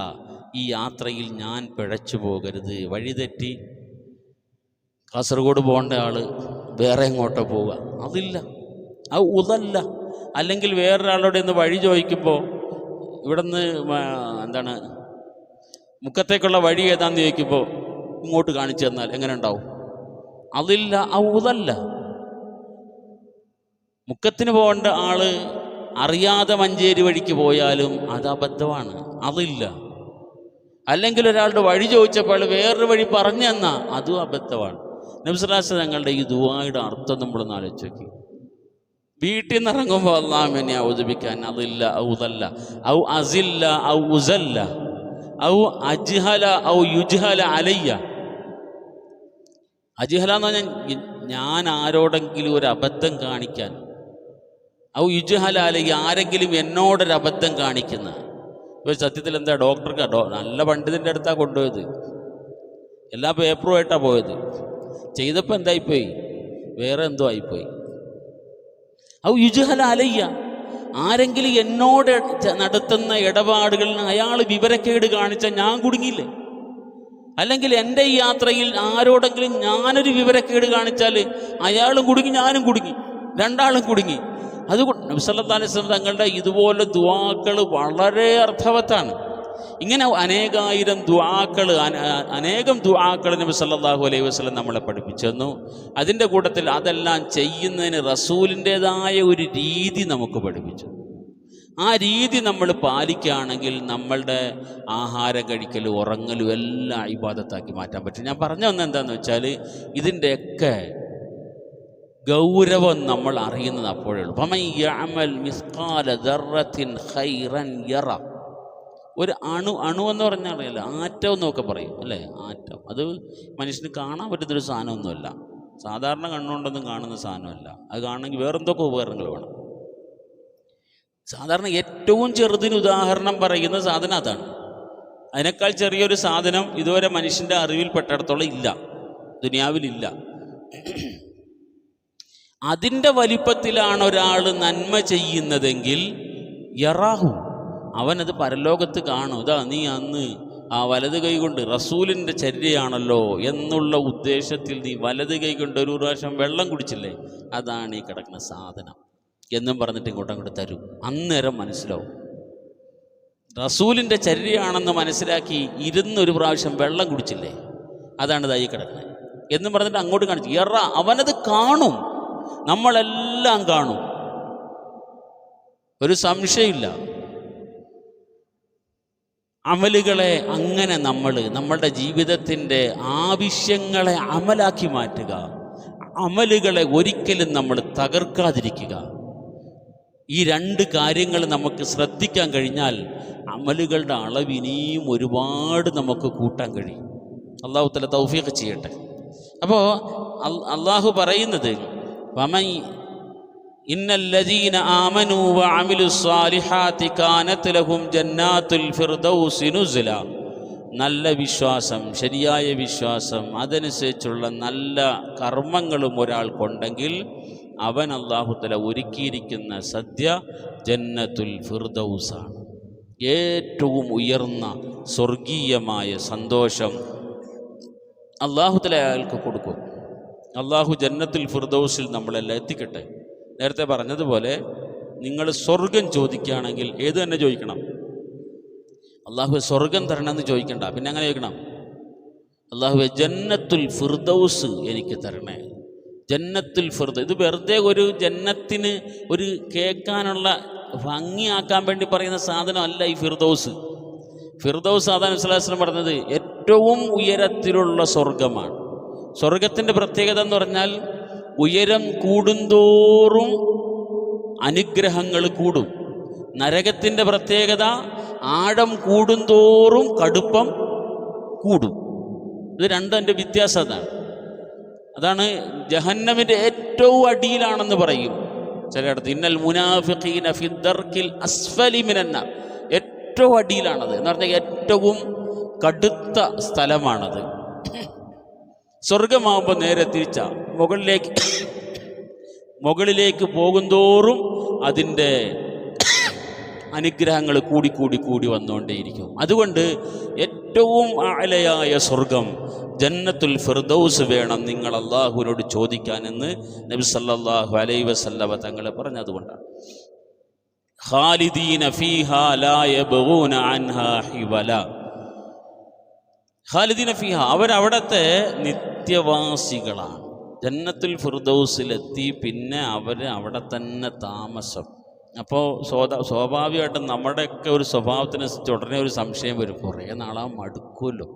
ഈ യാത്രയിൽ ഞാൻ പിഴച്ചു പോകരുത്, വഴിതെറ്റി കാസർഗോഡ് പോകേണ്ട ആൾ വേറെ എങ്ങോട്ടോ പോവുക, അതില്ല. അത് ഉദല്ല, അല്ലെങ്കിൽ വേറൊരാളോട് ഇന്ന് വഴി ചോദിക്കുമ്പോൾ ഇവിടുന്ന് എന്താണ് മുക്കത്തേക്കുള്ള വഴി ഏതാന്ന് ചോദിക്കുമ്പോൾ ഇങ്ങോട്ട് കാണിച്ചു തന്നാൽ എങ്ങനെ ഉണ്ടാവും? അതില്ല. ഔദല്ല, മുക്കത്തിന് പോകേണ്ട ആള് അറിയാതെ മഞ്ചേരി വഴിക്ക് പോയാലും അത് അബദ്ധമാണ്, അതില്ല. അല്ലെങ്കിൽ ഒരാളുടെ വഴി ചോദിച്ചപ്പോൾ വേറൊരു വഴി പറഞ്ഞു തന്നാൽ അതും അബദ്ധമാണ്. നബി സല്ലല്ലാഹു അലൈഹി വസല്ലം തങ്ങളുടെ ഈ ദുആയുടെ അർത്ഥം നമ്മളൊന്ന് ആലോചിച്ച് നോക്കി. വീട്ടിൽ നിന്ന് ഇറങ്ങുമ്പോൾ അല്ലാഹുമ്മ ഇന്നി അഊദു ബിക അൻ അദില്ല ഔ ഉദല്ല ഔ അസില്ല ഔ ഉസല്ല ഔ അജ്ഹല ഔ യുജ്ഹല അലയ്യ. അജ്ഹല എന്ന് പറഞ്ഞാൽ ഞാൻ ആരോടെങ്കിലും ഒരു അബദ്ധം കാണിക്കാൻ, ഔ യുജ്ഹല അലയ്യ, ആരെങ്കിലും എന്നോടൊരു അബദ്ധം കാണിക്കുന്ന. ഇപ്പോൾ സത്യത്തിൽ എന്താ, ഡോക്ടർക്ക് നല്ല പണ്ഡിതൻ്റെ അടുത്താണ് കൊണ്ടുപോയത്, എല്ലാ പേപ്പറുമായിട്ടാണ് പോയത്. ചെയ്തപ്പോൾ എന്തായിപ്പോയി, വേറെ എന്തോ ആയിപ്പോയി. ഔ യുജ്ഹല അലയ്യ, ആരെങ്കിലും എന്നോട് നടത്തുന്ന ഇടപാടുകളിൽ അയാൾ വിവരക്കേട് കാണിച്ചാൽ ഞാൻ കുടുങ്ങിയില്ലേ? അല്ലെങ്കിൽ എൻ്റെ ഈ യാത്രയിൽ ആരോടെങ്കിലും ഞാനൊരു വിവരക്കേട് കാണിച്ചാൽ അയാളും കുടുങ്ങി, ഞാനും കുടുങ്ങി, രണ്ടാളും കുടുങ്ങി. അതുകൊണ്ട് നബി സല്ലല്ലാഹു അലൈഹി വസല്ലം തങ്ങളുടെ ഇതുപോലെ ദുആക്കൾ വളരെ അർത്ഥവത്താണ്. ഇങ്ങനെ അനേകം ദുആക്കൾ നബി സല്ലല്ലാഹു അലൈഹി വസല്ലം നമ്മളെ പഠിപ്പിച്ചു തന്നു. അതിൻ്റെ കൂട്ടത്തിൽ അതെല്ലാം ചെയ്യുന്നതിന് റസൂലിൻ്റേതായ ഒരു രീതി നമുക്ക് പഠിപ്പിച്ചു. ആ രീതി നമ്മൾ പാലിക്കുകയാണെങ്കിൽ നമ്മളുടെ ആഹാരം കഴിക്കലും ഉറങ്ങലും എല്ലാം ഇബാദത്താക്കി മാറ്റാൻ പറ്റും. ഞാൻ പറഞ്ഞു വന്നത് എന്താണെന്ന് വെച്ചാൽ ഇതിൻ്റെയൊക്കെ ഗൗരവം നമ്മൾ അറിയുന്നത് അപ്പോഴേ ഉള്ളൂ. ഫമൻ യഅമൽ മിസ്ഖാല ദർറത്തിൻ ഖൈറൻ യറ. ഒരു അണു എന്ന് പറഞ്ഞാൽ അറിയില്ല, ആറ്റം എന്നൊക്കെ പറയും അല്ലേ? ആറ്റം അത് മനുഷ്യന് കാണാൻ പറ്റുന്നൊരു സാധനമൊന്നുമല്ല, സാധാരണ കണ്ണുകൊണ്ടൊന്നും കാണുന്ന സാധനമല്ല. അത് കാണണമെങ്കിൽ വേറെന്തൊക്കെ ഉപകരണങ്ങൾ വേണം. സാധാരണ ഏറ്റവും ചെറുതിന് ഉദാഹരണം പറയുന്ന സാധനം അതാണ്. അതിനേക്കാൾ ചെറിയൊരു സാധനം ഇതുവരെ മനുഷ്യൻ്റെ അറിവിൽപ്പെട്ടിടത്തോളം ഇല്ല, ദുനിയാവിലില്ല. അതിൻ്റെ വലിപ്പത്തിലാണ് ഒരാൾ നന്മ ചെയ്യുന്നതെങ്കിൽ യറാഹു, അവനത് പരലോകത്ത് കാണും. ഇതാ നീ അന്ന് ആ വലത് കൈ കൊണ്ട് റസൂലിൻ്റെ ചര്യയാണല്ലോ എന്നുള്ള ഉദ്ദേശത്തിൽ നീ വലത് കൈ കൊണ്ട് ഒരു പ്രാവശ്യം വെള്ളം കുടിച്ചില്ലേ, അതാണ് ഈ കിടക്കുന്ന സാധനം എന്നും പറഞ്ഞിട്ട് ഇങ്ങോട്ടങ്ങോട്ട് തരും. അന്നേരം മനസ്സിലാവും റസൂലിൻ്റെ ചര്യയാണെന്ന് മനസ്സിലാക്കി ഇരുന്നൊരു പ്രാവശ്യം വെള്ളം കുടിച്ചില്ലേ, അതാണ് ഇതായി കിടക്കുന്നത് എന്നും പറഞ്ഞിട്ട് അങ്ങോട്ട് കാണിച്ചു. അവനത് കാണും, നമ്മളെല്ലാം കാണും, ഒരു സംശയമില്ല. അമലുകളെ അങ്ങനെ നമ്മളുടെ ജീവിതത്തിൻ്റെ ആവശ്യങ്ങളെ അമലാക്കി മാറ്റുക, അമലുകളെ ഒരിക്കലും നമ്മൾ തകർക്കാതിരിക്കുക. ഈ രണ്ട് കാര്യങ്ങൾ നമുക്ക് ശ്രദ്ധിക്കാൻ കഴിഞ്ഞാൽ അമലുകളുടെ അളവ് ഇനിയും ഒരുപാട് നമുക്ക് കൂട്ടാൻ കഴിയും. അള്ളാഹു തആല തൗഫീഖ് ചെയ്യട്ടെ. അപ്പോൾ അള്ളാഹു പറയുന്നത് ഇന്നല്ലദീന ആമനൂ വഅമിലുസ്സാലിഹാത്തി കാനത് ലഹും ജന്നാത്തുൽ ഫിർദൗസി നുസുല. നല്ല വിശ്വാസം, ശരിയായ വിശ്വാസം, അതനുസരിച്ചുള്ള നല്ല കർമ്മങ്ങളും ഒരാൾക്കുണ്ടെങ്കിൽ അവൻ അല്ലാഹു തആല ഒരുക്കിയിരിക്കുന്ന സദ്യ ജന്നത്തുൽ ഫിർദൗസാണ്. ഏറ്റവും ഉയർന്ന സ്വർഗീയമായ സന്തോഷം അല്ലാഹു തആല അയാൾക്ക് കൊടുക്കും. അല്ലാഹു ജന്നത്തുൽ ഫിർദൗസിൽ നമ്മളെല്ലാം എത്തിക്കട്ടെ. നേരത്തെ പറഞ്ഞതുപോലെ നിങ്ങൾ സ്വർഗം ചോദിക്കുകയാണെങ്കിൽ ഏത് തന്നെ ചോദിക്കണം. അല്ലാഹു സ്വർഗം തരണമെന്ന് ചോദിക്കണ്ട, പിന്നെ അങ്ങനെ ചോദിക്കണം, അല്ലാഹുവേ ജന്നത്തുൽ ഫിർദൗസ് എനിക്ക് തരണേ. ജന്നത്തുൽ ഫിർദൗസ്, ഇത് വെറുതെ ഒരു ജന്നത്തിന് ഒരു കേൾക്കാനുള്ള ഭംഗിയാക്കാൻ വേണ്ടി പറയുന്ന സാധനമല്ല ഈ ഫിർദൗസ്. ഫിർദൗസ് അതാണ് നബി സ്വല്ലല്ലാഹു അലൈഹി വസല്ലം പറഞ്ഞത് ഏറ്റവും ഉയരത്തിലുള്ള സ്വർഗമാണ്. സ്വർഗത്തിൻ്റെ പ്രത്യേകത എന്ന് പറഞ്ഞാൽ ഉയരം കൂടുന്തോറും അനുഗ്രഹങ്ങൾ കൂടും. നരകത്തിൻ്റെ പ്രത്യേകത ആഴം കൂടുന്തോറും കടുപ്പം കൂടും. ഇത് രണ്ടും എൻ്റെ വ്യത്യാസം അതാണ്. അതാണ് ജഹന്നമിൻ്റെ ഏറ്റവും അടിയിലാണെന്ന് പറയും ചിലയിടത്ത്. ഇന്നൽ മുനാഫിഖീന ഫി ദർക്കിൽ അസ്ഫലി മിനന്നാർ, ഏറ്റവും അടിയിലാണത് എന്ന് പറഞ്ഞാൽ ഏറ്റവും കടുത്ത സ്ഥലമാണത്. സ്വർഗമാകുമ്പോൾ നേരെ തിരിച്ച മുകളിലേക്ക് പോകുന്തോറും അതിൻ്റെ അനുഗ്രഹങ്ങൾ കൂടി വന്നുകൊണ്ടേയിരിക്കും. അതുകൊണ്ട് ഏറ്റവും അഅലയായ സ്വർഗം ജന്നത്തുൽ ഫിർദൗസ് വേണം നിങ്ങൾ അല്ലാഹുവിനോട് ചോദിക്കാനെന്ന് നബി സല്ലല്ലാഹു അലൈഹി വസല്ലമ തങ്ങൾ പറഞ്ഞതുകൊണ്ടാണ്. ഖാലിദീന ഫീഹാ ലാ യബ്ഗൂന അൻഹാ ഹിവല. ഖാലിദീന ഫീഹ, അവരവിടത്തെ നിത്യവാസികളാണ്. ജന്നത്തുൽ ഫിർദൗസിലെത്തി പിന്നെ അവർ അവിടെ തന്നെ താമസം. അപ്പോൾ സ്വാഭാവികമായിട്ടും നമ്മുടെയൊക്കെ ഒരു സ്വഭാവത്തിനനുസരിച്ച് ഉടനെ ഒരു സംശയം വരും, കുറേ നാളാ മടുക്കുമല്ലോ.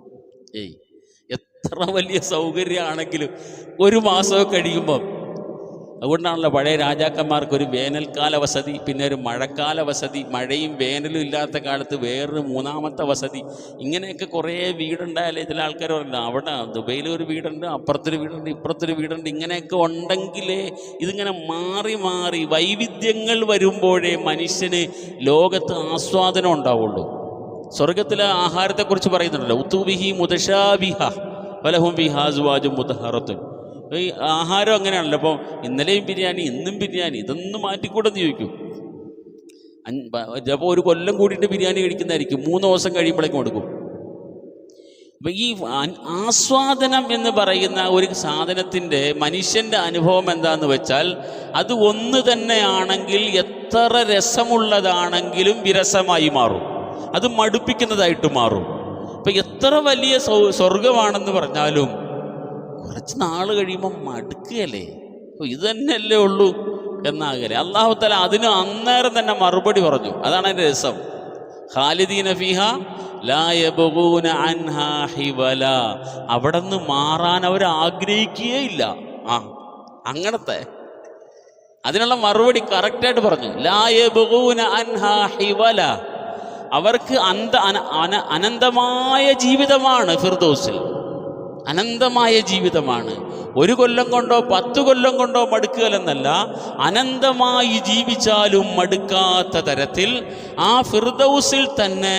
എത്ര വലിയ സൗകര്യമാണെങ്കിലും ഒരു മാസമൊക്കെ കഴിയുമ്പം. അതുകൊണ്ടാണല്ലോ പഴയ രാജാക്കന്മാർക്കൊരു വേനൽക്കാല വസതി, പിന്നെ ഒരു മഴക്കാല വസതി, മഴയും വേനലും ഇല്ലാത്ത കാലത്ത് വേറൊരു മൂന്നാമത്തെ വസതി. ഇങ്ങനെയൊക്കെ കുറേ വീടുണ്ടായാലേ ചില ആൾക്കാർ പറയുന്നത് അവിടെ ദുബൈയിൽ ഒരു വീടുണ്ട്, അപ്പുറത്തൊരു വീടുണ്ട്, ഇപ്പുറത്തൊരു വീടുണ്ട്. ഇങ്ങനെയൊക്കെ ഉണ്ടെങ്കിലേ ഇതിങ്ങനെ മാറി മാറി വൈവിധ്യങ്ങൾ വരുമ്പോഴേ മനുഷ്യന് ലോകത്ത് ആസ്വാദനം ഉണ്ടാവുള്ളൂ. സ്വർഗത്തിലെ ആഹാരത്തെക്കുറിച്ച് പറയുന്നുണ്ടല്ലോ, ഉത്തൂബിഹി മുതശാബിഹ വലഹും ബിഹാ അസ്വാജും മുതഹറത്തുൻ. ഈ ആഹാരം അങ്ങനെയാണല്ലോ. അപ്പോൾ ഇന്നലെയും ബിരിയാണി, ഇന്നും ബിരിയാണി, ഇതൊന്നും മാറ്റിക്കൂടെന്ന് ചോദിക്കും. അപ്പോൾ ഒരു കൊല്ലം കൂടിയിട്ട് ബിരിയാണി കഴിക്കുന്നതായിരിക്കും, 3 ദിവസം കഴിയുമ്പോഴേക്കും കൊടുക്കും. അപ്പം ഈ ആസ്വാദനം എന്ന് പറയുന്ന ഒരു സാധനത്തിൻ്റെ മനുഷ്യൻ്റെ അനുഭവം എന്താണെന്ന് വെച്ചാൽ അത് ഒന്ന് തന്നെയാണെങ്കിൽ എത്ര രസമുള്ളതാണെങ്കിലും വിരസമായി മാറും, അത് മടുപ്പിക്കുന്നതായിട്ട് മാറും. അപ്പം എത്ര വലിയ സ്വർഗമാണെന്ന് പറഞ്ഞാലും കുറച്ച് നാൾ കഴിയുമ്പോൾ മടുക്കുകയല്ലേ, ഇത് തന്നെയല്ലേ ഉള്ളൂ എന്നാകലെ. അല്ലാഹു തആല അതിന് അന്നേരം തന്നെ മറുപടി പറഞ്ഞു. അതാണ് അതിൻ്റെ രസം. ഖാലിദീന ഫീഹാ ലാ യബ്ഗൂന അൻഹാ ഹിവല. അവിടെ നിന്ന് മാറാൻ അവർ ആഗ്രഹിക്കുകയില്ല. അങ്ങനത്തെ അതിനുള്ള മറുപടി കറക്റ്റായിട്ട് പറഞ്ഞു. ലാ യബ്ഗൂന അൻഹാ ഹിവല. അവർക്ക് അനന്തമായ ജീവിതമാണ് ഫിർദൗസിൽ, അനന്തമായ ജീവിതമാണ്. 1 കൊല്ലം കൊണ്ടോ 10 കൊല്ലം കൊണ്ടോ മടുക്കുകയെന്നല്ല, അനന്തമായി ജീവിച്ചാലും മടുക്കാത്ത തരത്തിൽ ആ ഫിർദൗസിൽ തന്നെ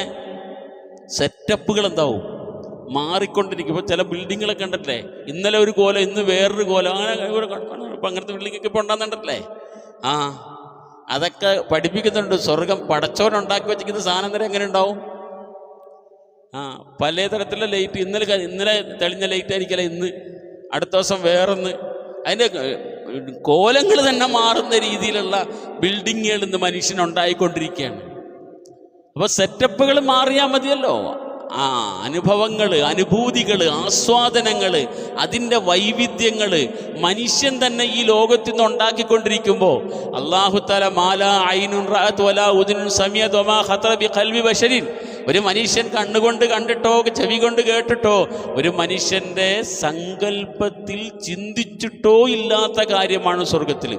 സെറ്റപ്പുകൾ എന്താവും, മാറിക്കൊണ്ടിരിക്കും. ഇപ്പോൾ ചില ബിൽഡിങ്ങുകളൊക്കെ കണ്ടിട്ടില്ലേ, ഇന്നലെ ഒരു കോല ഇന്ന് വേറൊരു കോല, ഇപ്പം അങ്ങനത്തെ ബിൽഡിങ്ങൊക്കെ ഇപ്പോൾ ഉണ്ടാകുന്നുണ്ടല്ലേ. അതൊക്കെ പഠിപ്പിക്കുന്നുണ്ട്. സ്വർഗം പടച്ചോനുണ്ടാക്കി വെച്ചിരിക്കുന്ന സാധനം വരെ എങ്ങനെ ഉണ്ടാവും. പലതരത്തിലുള്ള ലൈറ്റ്, ഇന്നലെ തെളിഞ്ഞ ലൈറ്റ് ആയിരിക്കില്ല ഇന്ന്, അടുത്ത ദിവസം വേറൊന്ന്. അതിൻ്റെ കോലങ്ങൾ തന്നെ മാറുന്ന രീതിയിലുള്ള ബിൽഡിങ്ങുകൾ ഇന്ന് മനുഷ്യനുണ്ടായിക്കൊണ്ടിരിക്കുകയാണ്. അപ്പോൾ സെറ്റപ്പുകൾ മാറിയാൽ മതിയല്ലോ. അനുഭവങ്ങൾ, അനുഭൂതികൾ, ആസ്വാദനങ്ങൾ, അതിൻ്റെ വൈവിധ്യങ്ങൾ മനുഷ്യൻ തന്നെ ഈ ലോകത്തിൽ നിന്ന് ഉണ്ടാക്കിക്കൊണ്ടിരിക്കുമ്പോൾ അല്ലാഹു തആല മാലാ ഐനുൻ റഅത് വലാ ഉദുനുൻ സമീഅത് വമാ ഖതറ ബിഖൽബി ബശരിൻ. ഒരു മനുഷ്യൻ കണ്ണുകൊണ്ട് കണ്ടിട്ടോ ചെവി കൊണ്ട് കേട്ടിട്ടോ ഒരു മനുഷ്യൻ്റെ സങ്കല്പത്തിൽ ചിന്തിച്ചിട്ടോ ഇല്ലാത്ത കാര്യമാണ് സ്വർഗത്തിൽ.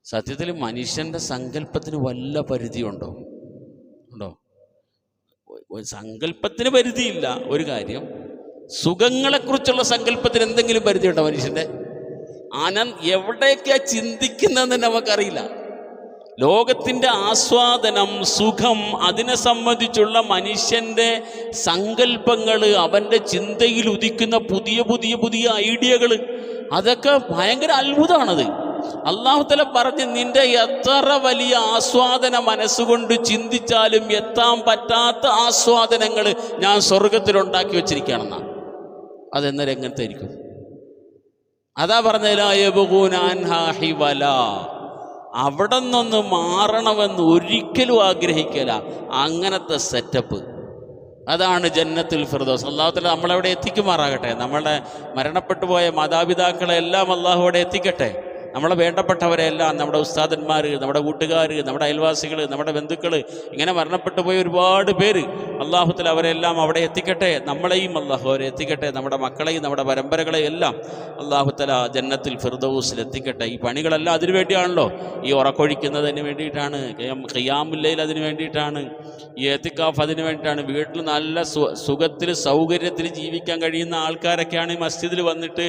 സത്യത്തിൽ മനുഷ്യൻ്റെ സങ്കല്പത്തിന് വല്ല പരിധിയുണ്ടോ? ഉണ്ടോ? സങ്കല്പത്തിന് പരിധിയില്ല. ഒരു കാര്യം, സുഖങ്ങളെക്കുറിച്ചുള്ള സങ്കല്പത്തിന് എന്തെങ്കിലും പരിധിയുണ്ടോ മനുഷ്യൻ്റെ? എവിടേക്കാ ചിന്തിക്കുന്നതെന്ന് നമുക്കറിയില്ല. ലോകത്തിൻ്റെ ആസ്വാദനം, സുഖം, അതിനെ സംബന്ധിച്ചുള്ള മനുഷ്യൻ്റെ സങ്കല്പങ്ങൾ, അവൻ്റെ ചിന്തയിൽ ഉദിക്കുന്ന പുതിയ പുതിയ പുതിയ ഐഡിയകൾ, അതൊക്കെ ഭയങ്കര അത്ഭുതമാണത്. അല്ലാഹു തആല പറഞ്ഞ്, നിന്റെ എത്ര വലിയ ആസ്വാദന മനസ്സുകൊണ്ട് ചിന്തിച്ചാലും എത്താൻ പറ്റാത്ത ആസ്വാദനങ്ങൾ ഞാൻ സ്വർഗത്തിലുണ്ടാക്കി വെച്ചിരിക്കുകയാണെന്നാണ്. അതെന്നേരം എങ്ങനത്തെ ആയിരിക്കും? അതാ പറഞ്ഞ അവിടെ നിന്നൊന്ന് മാറണമെന്ന് ഒരിക്കലും ആഗ്രഹിക്കല. അങ്ങനത്തെ സെറ്റപ്പ് അതാണ് ജന്നത്തുൽ ഫിർദൗസ്. അല്ലാഹു തആല നമ്മളവിടെ എത്തിക്കുമാറാകട്ടെ. നമ്മളെ മരണപ്പെട്ടു പോയ മാതാപിതാക്കളെ എല്ലാം അല്ലാഹു അവിടെ എത്തിക്കട്ടെ. നമ്മളെ വേണ്ടപ്പെട്ടവരെല്ലാം, നമ്മുടെ ഉസ്താദന്മാർ, നമ്മുടെ കൂട്ടുകാർ, നമ്മുടെ അയൽവാസികൾ, നമ്മുടെ ബന്ധുക്കൾ, ഇങ്ങനെ മരണപ്പെട്ടു പോയ ഒരുപാട് പേര് അല്ലാഹു തആല അവരെല്ലാം അവിടെ എത്തിക്കട്ടെ. നമ്മളെയും അല്ലാഹു അവരെ എത്തിക്കട്ടെ. നമ്മുടെ മക്കളെയും നമ്മുടെ പരമ്പരകളെയും എല്ലാം അല്ലാഹു തആല ജന്നത്തുൽ ഫിർദൗസിൽ എത്തിക്കട്ടെ. ഈ പണികളെല്ലാം അതിനു വേണ്ടിയാണല്ലോ. ഈ ഉറക്കൊഴിക്കുന്നതിന് വേണ്ടിയിട്ടാണ്, ഖിയാമുൽ ലൈൽ അതിന് വേണ്ടിയിട്ടാണ്, ഈ എത്തിക്കാഫ് അതിന് വേണ്ടിയിട്ടാണ്. വീട്ടിൽ നല്ല സുഖത്തിൽ സൗകര്യത്തിൽ ജീവിക്കാൻ കഴിയുന്ന ആൾക്കാരൊക്കെയാണ് ഈ മസ്ജിദിൽ വന്നിട്ട്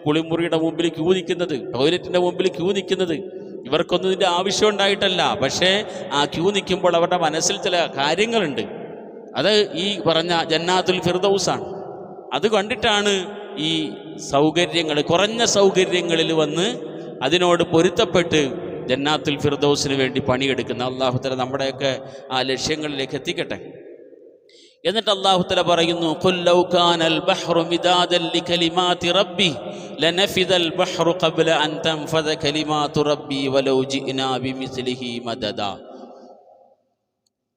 കുളിമുറിയുടെ മുമ്പിൽ ക്യൂ നിൽക്കുന്നത്, ടോയ്ലറ്റിൻ്റെ മുമ്പിൽ ക്യൂ നിൽക്കുന്നത്. ഇവർക്കൊന്നും ഇതിൻ്റെ ആവശ്യം ഉണ്ടായിട്ടല്ല. പക്ഷേ ആ ക്യൂ നിൽക്കുമ്പോൾ അവരുടെ മനസ്സിൽ ചില കാര്യങ്ങളുണ്ട്. അത് ഈ പറഞ്ഞ ജന്നാത്തുൽ ഫിർദൗസാണ്. അത് കണ്ടിട്ടാണ് ഈ സൗകര്യങ്ങൾ, കുറഞ്ഞ സൗകര്യങ്ങളിൽ വന്ന് അതിനോട് പൊരുത്തപ്പെട്ട് ജന്നാത്തുൽ ഫിർദൗസിന് വേണ്ടി പണിയെടുക്കുന്ന അല്ലാഹു തആല നമ്മുടെയൊക്കെ ആ ലക്ഷ്യങ്ങളിലേക്ക് എത്തിക്കട്ടെ. എന്നിട്ട് അല്ലാഹു തആല പറയുന്നു, ഖുൽ ലൗ കാനൽ ബഹ്റു മിദാദൻ ലികലിമാതി റബ്ബി ലനഫിദൽ ബഹ്റു ഖബ്ല അൻ തൻഫദ കലിമാതു റബ്ബി വലൗ ജിഅനാ ബിമിസ്ലിഹി മദദാ.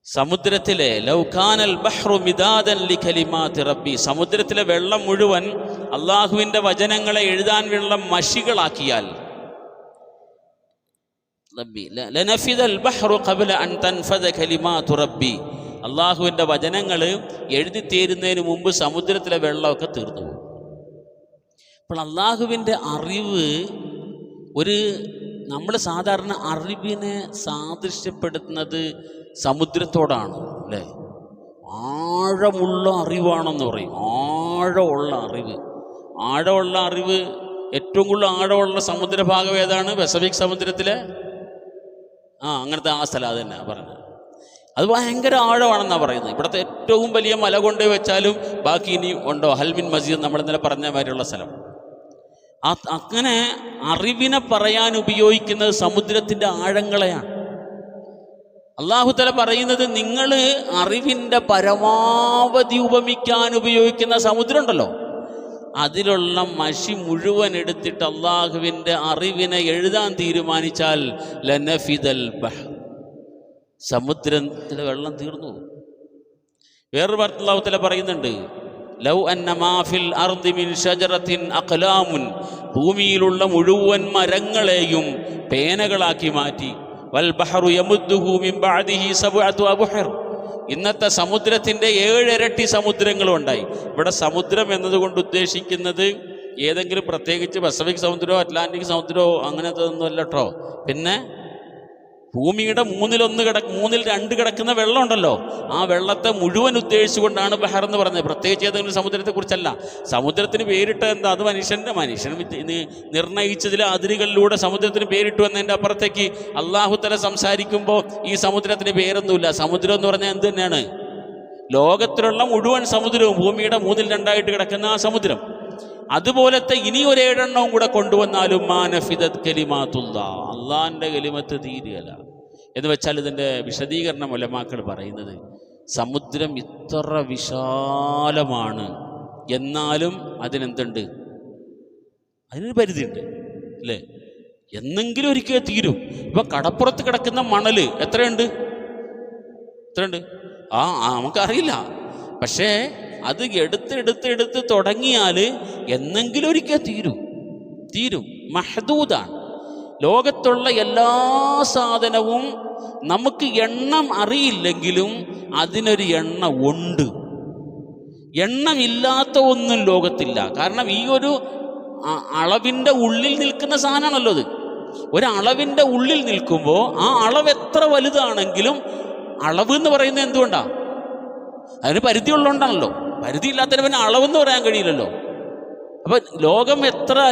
സമുദ്രത്തിലെ ലൗ കാനൽ ബഹ്റു മിദാദൻ ലികലിമാതി റബ്ബി, സമുദ്രത്തിലെ വെള്ളം മുഴുവൻ അല്ലാഹുവിൻ്റെ വചനങ്ങളെ എഴുതാൻ വേണ്ട മഷികളാക്കിയാൽ, ലനഫിദൽ ബഹ്റു ഖബ്ല അൻ തൻഫദ കലിമാതു റബ്ബി, അള്ളാഹുവിൻ്റെ വചനങ്ങൾ എഴുതി തീരുന്നതിന് മുമ്പ് സമുദ്രത്തിലെ വെള്ളമൊക്കെ തീർന്നു പോകും. അപ്പോൾ അള്ളാഹുവിൻ്റെ അറിവ് നമ്മൾ സാധാരണ അറിവിനെ സാദൃശ്യപ്പെടുത്തുന്നത് സമുദ്രത്തോടാണ്, അല്ലേ? ആഴമുള്ള അറിവാണെന്ന് പറയും. ആഴമുള്ള അറിവ് ഏറ്റവും കൂടുതൽ ആഴമുള്ള സമുദ്രഭാഗം ഏതാണ്? പസഫിക് സമുദ്രത്തിലെ അങ്ങനത്തെ ആ സ്ഥലം അത് തന്നെ പറഞ്ഞത്. അത് ഭയങ്കര ആഴമാണെന്നാണ് പറയുന്നത്. ഇവിടുത്തെ ഏറ്റവും വലിയ മല കൊണ്ട് വെച്ചാലും ബാക്കി ഇനി ഉണ്ടോ? ഹൽമിൻ മസ്ജിദ് നമ്മൾ ഇന്നലെ പറഞ്ഞ മാതിരിയുള്ള സ്ഥലം. അങ്ങനെ അറിവിനെ പറയാൻ ഉപയോഗിക്കുന്നത് സമുദ്രത്തിൻ്റെ ആഴങ്ങളെയാണ്. അല്ലാഹു തആല പറയുന്നത്, നിങ്ങൾ അറിവിൻ്റെ പരമാവധി ഉപമിക്കാൻ ഉപയോഗിക്കുന്ന സമുദ്രം ഉണ്ടല്ലോ, അതിലുള്ള മഷി മുഴുവൻ എടുത്തിട്ട് അള്ളാഹുവിൻ്റെ അറിവിനെ എഴുതാൻ തീരുമാനിച്ചാൽ ലനഫിദൽ ബഹ്ർ, സമുദ്രത്തിലെ വെള്ളം തീർന്നു. വേറൊരു വാർത്ത അല്ലാഹു തആല പറയുന്നുണ്ട്, ലൗ അന്ന മാ ഫിൽ അർദി മിൻ ഷജറത്തിൻ അഖ്ലാമുൻ, ഭൂമിയിലുള്ള മുഴുവൻ മരങ്ങളെയും പേനകളാക്കി മാറ്റി. വൽ ബഹ്റു യമുദ്ദുഹു മിൻ ബഅദിഹി സബ്അതു അബ്ഹർ, ഇന്നത്തെ സമുദ്രത്തിൻ്റെ 7 ഇരട്ടി സമുദ്രങ്ങളും ഉണ്ടായി. ഇവിടെ സമുദ്രം എന്നതുകൊണ്ട് ഉദ്ദേശിക്കുന്നത് ഏതെങ്കിലും പ്രത്യേകിച്ച് പസഫിക് സമുദ്രമോ അറ്റ്ലാന്റിക് സമുദ്രമോ അങ്ങനത്തെ ഒന്നുമല്ല കേട്ടോ. പിന്നെ ഭൂമിയുടെ 2 കിടക്കുന്ന വെള്ളം ഉണ്ടല്ലോ, ആ വെള്ളത്തെ മുഴുവൻ ഉദ്ദേശിച്ചുകൊണ്ടാണ് ബഹർ എന്ന് പറഞ്ഞത്. പ്രത്യേകിച്ച് ഏതെങ്കിലും സമുദ്രത്തെക്കുറിച്ചല്ല. സമുദ്രത്തിന് പേരിട്ട എന്താ? അത് മനുഷ്യൻ നിർണയിച്ചതിലെ അതിരുകളിലൂടെ സമുദ്രത്തിന് പേരിട്ടു എന്നതിൻ്റെ അപ്പുറത്തേക്ക് അല്ലാഹു തആല സംസാരിക്കുമ്പോൾ ഈ സമുദ്രത്തിന് പേരൊന്നുമില്ല. സമുദ്രം എന്ന് പറഞ്ഞാൽ എന്ത് തന്നെയാണ്? ലോകത്തിലുള്ള മുഴുവൻ സമുദ്രവും, ഭൂമിയുടെ 2/3 കിടക്കുന്ന ആ സമുദ്രം. അതുപോലത്തെ ഇനി 7 എണ്ണവും കൂടെ കൊണ്ടുവന്നാലും മാനഫിദത് കലിമാത്തുല്ലാ, അള്ളാഹിൻ്റെ കലിമത്ത് തീരുകയില്ല. എന്ന് വെച്ചാൽ ഇതിൻ്റെ വിശദീകരണം ഉലമാക്കൾ പറയുന്നത്, സമുദ്രം ഇത്ര വിശാലമാണ്, എന്നാലും അതിനെന്തുണ്ട്? അതിനൊരു പരിധിയുണ്ട്, അല്ലേ? എന്നെങ്കിലും ഒരിക്കൽ തീരും. ഇപ്പം കടപ്പുറത്ത് കിടക്കുന്ന മണൽ എത്രയുണ്ട്? നമുക്കറിയില്ല. പക്ഷേ അത് എടുത്ത് തുടങ്ങിയാൽ എന്നെങ്കിലും ഒരിക്കൽ തീരും. മഹദൂദാണ്. ലോകത്തുള്ള എല്ലാ സാധനവും നമുക്ക് എണ്ണം അറിയില്ലെങ്കിലും അതിനൊരു എണ്ണം ഉണ്ട്. എണ്ണമില്ലാത്ത ഒന്നും ലോകത്തില്ല. കാരണം ഈ ഒരു അളവിൻ്റെ ഉള്ളിൽ നിൽക്കുന്ന സാധനമാണല്ലോ ഇത്. ഒരളവിൻ്റെ ഉള്ളിൽ നിൽക്കുമ്പോൾ ആ അളവ് എത്ര വലുതാണെങ്കിലും, അളവ് എന്ന് പറയുന്നത് എന്തുകൊണ്ടാണ്? അതിന് പരിധി ഉള്ളതുകൊണ്ടാണല്ലോ. പരിധി ഇല്ലാത്തതിന് പിന്നെ അളവെന്ന് പറയാൻ കഴിയില്ലല്ലോ. അപ്പം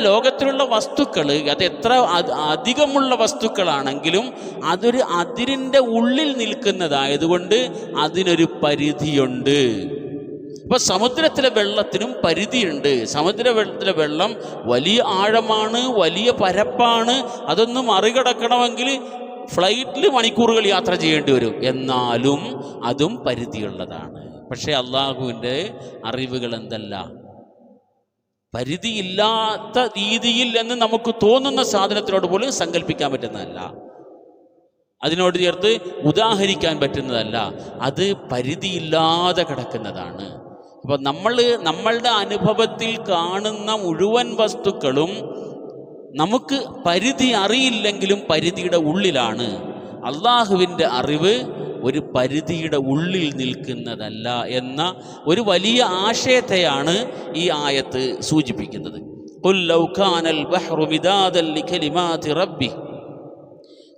ലോകത്തിലുള്ള വസ്തുക്കൾ അത് എത്ര അധികമുള്ള വസ്തുക്കളാണെങ്കിലും അതൊരു അതിരിൻ്റെ ഉള്ളിൽ നിൽക്കുന്നതായതുകൊണ്ട് അതിനൊരു പരിധിയുണ്ട്. അപ്പോൾ സമുദ്രത്തിലെ വെള്ളത്തിനും പരിധിയുണ്ട്. സമുദ്രത്തിലെ വെള്ളം വലിയ ആഴമാണ്, വലിയ പരപ്പാണ്. അതൊന്നും മറികടക്കണമെങ്കിൽ ഫ്ലൈറ്റിൽ മണിക്കൂറുകൾ യാത്ര ചെയ്യേണ്ടി വരും. എന്നാലും അതും പരിധിയുള്ളതാണ്. പക്ഷേ അള്ളാഹുവിൻ്റെ അറിവുകൾ എന്തല്ല, പരിധിയില്ലാത്ത രീതിയിൽ എന്ന് നമുക്ക് തോന്നുന്ന സാധനത്തിനോട് പോലും സങ്കല്പിക്കാൻ പറ്റുന്നതല്ല, അതിനോട് ചേർത്ത് ഉദാഹരിക്കാൻ പറ്റുന്നതല്ല. അത് പരിധിയില്ലാതെ കിടക്കുന്നതാണ്. അപ്പോൾ നമ്മളുടെ അനുഭവത്തിൽ കാണുന്ന മുഴുവൻ വസ്തുക്കളും നമുക്ക് പരിധി അറിയില്ലെങ്കിലും പരിധിയുടെ ഉള്ളിലാണ്. അള്ളാഹുവിൻ്റെ അറിവ് ഒരു പരിധിയുടെ ഉള്ളിൽ നിൽക്കുന്നതല്ല എന്ന ഒരു വലിയ ആശയത്തെയാണ് ഈ ആയത്ത് സൂചിപ്പിക്കുന്നത്. ഖുൽ ലൗ കാനൽ ബഹ്റു മിദാദൻ ലികലിമാതി റബ്ബി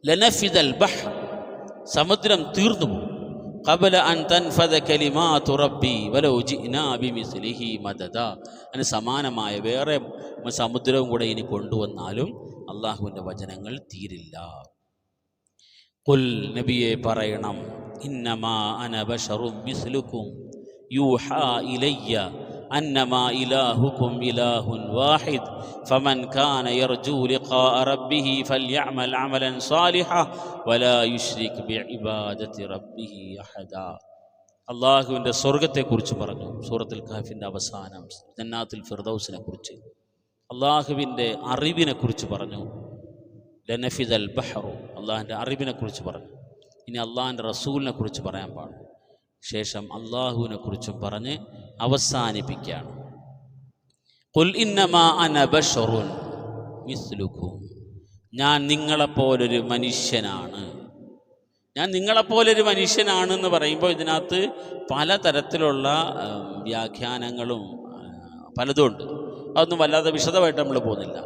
ലനഫിദൽ ബഹ്ർ, സമുദ്രം തീർന്നു പോകും. ഖബല അൻ തൻഫദ കലിമാതു റബ്ബി വലൗ ജിനാ ബിമിസ്ലിഹി മദദ. അതിന് സമാനമായ വേറെ സമുദ്രവും കൂടെ ഇനി കൊണ്ടുവന്നാലും അള്ളാഹുവിൻ്റെ വചനങ്ങൾ തീരില്ല. ഖുൽ, നബിയെ പറയണം, ഇന്നമാ അന ബശറും മിസ്ലുക്കും യൂഹാ ഇലയ്യ അന്നമാ ഇലാഹുക്കും ഇലാഹുൻ വാഹിദ് ഫമൻ കാന യർജു ലിഖാഅ റബ്ബിഹി ഫൽയഅമൽ അമലൻ സാലിഹൻ വലാ യുശ്രിക് ബിഇബാദത്തി റബ്ബിഹി അഹദ. അള്ളാഹുവിൻ്റെ സ്വർഗത്തെക്കുറിച്ച് പറഞ്ഞു സൂറത്തുൽ കഹ്ഫിൻ്റെ അവസാനം. ജന്നാത്തുൽ ഫിർദൗസിനെ കുറിച്ച്, അള്ളാഹുവിൻ്റെ അറിവിനെക്കുറിച്ച് പറഞ്ഞു. ലനഫിദൽ ബഹ്റു, അള്ളാഹിൻ്റെ അറിവിനെക്കുറിച്ച് പറഞ്ഞു. ഇനി അള്ളാഹിൻ്റെ റസൂലിനെ കുറിച്ച് പറയാൻ പാടും. ശേഷം അള്ളാഹുവിനെ കുറിച്ചും പറഞ്ഞ് അവസാനിപ്പിക്കുകയാണ്. ഖുൽ ഇന്നമാ അന ബശറുൻ മിസ്ലുക്കും, ഞാൻ നിങ്ങളെപ്പോലൊരു മനുഷ്യനാണ്. ഞാൻ നിങ്ങളെപ്പോലൊരു മനുഷ്യനാണെന്ന് പറയുമ്പോൾ ഇതിനകത്ത് പലതരത്തിലുള്ള വ്യാഖ്യാനങ്ങളും പലതുമുണ്ട്. അതൊന്നും വല്ലാതെ വിശദമായിട്ട് നമ്മൾ പോകുന്നില്ല.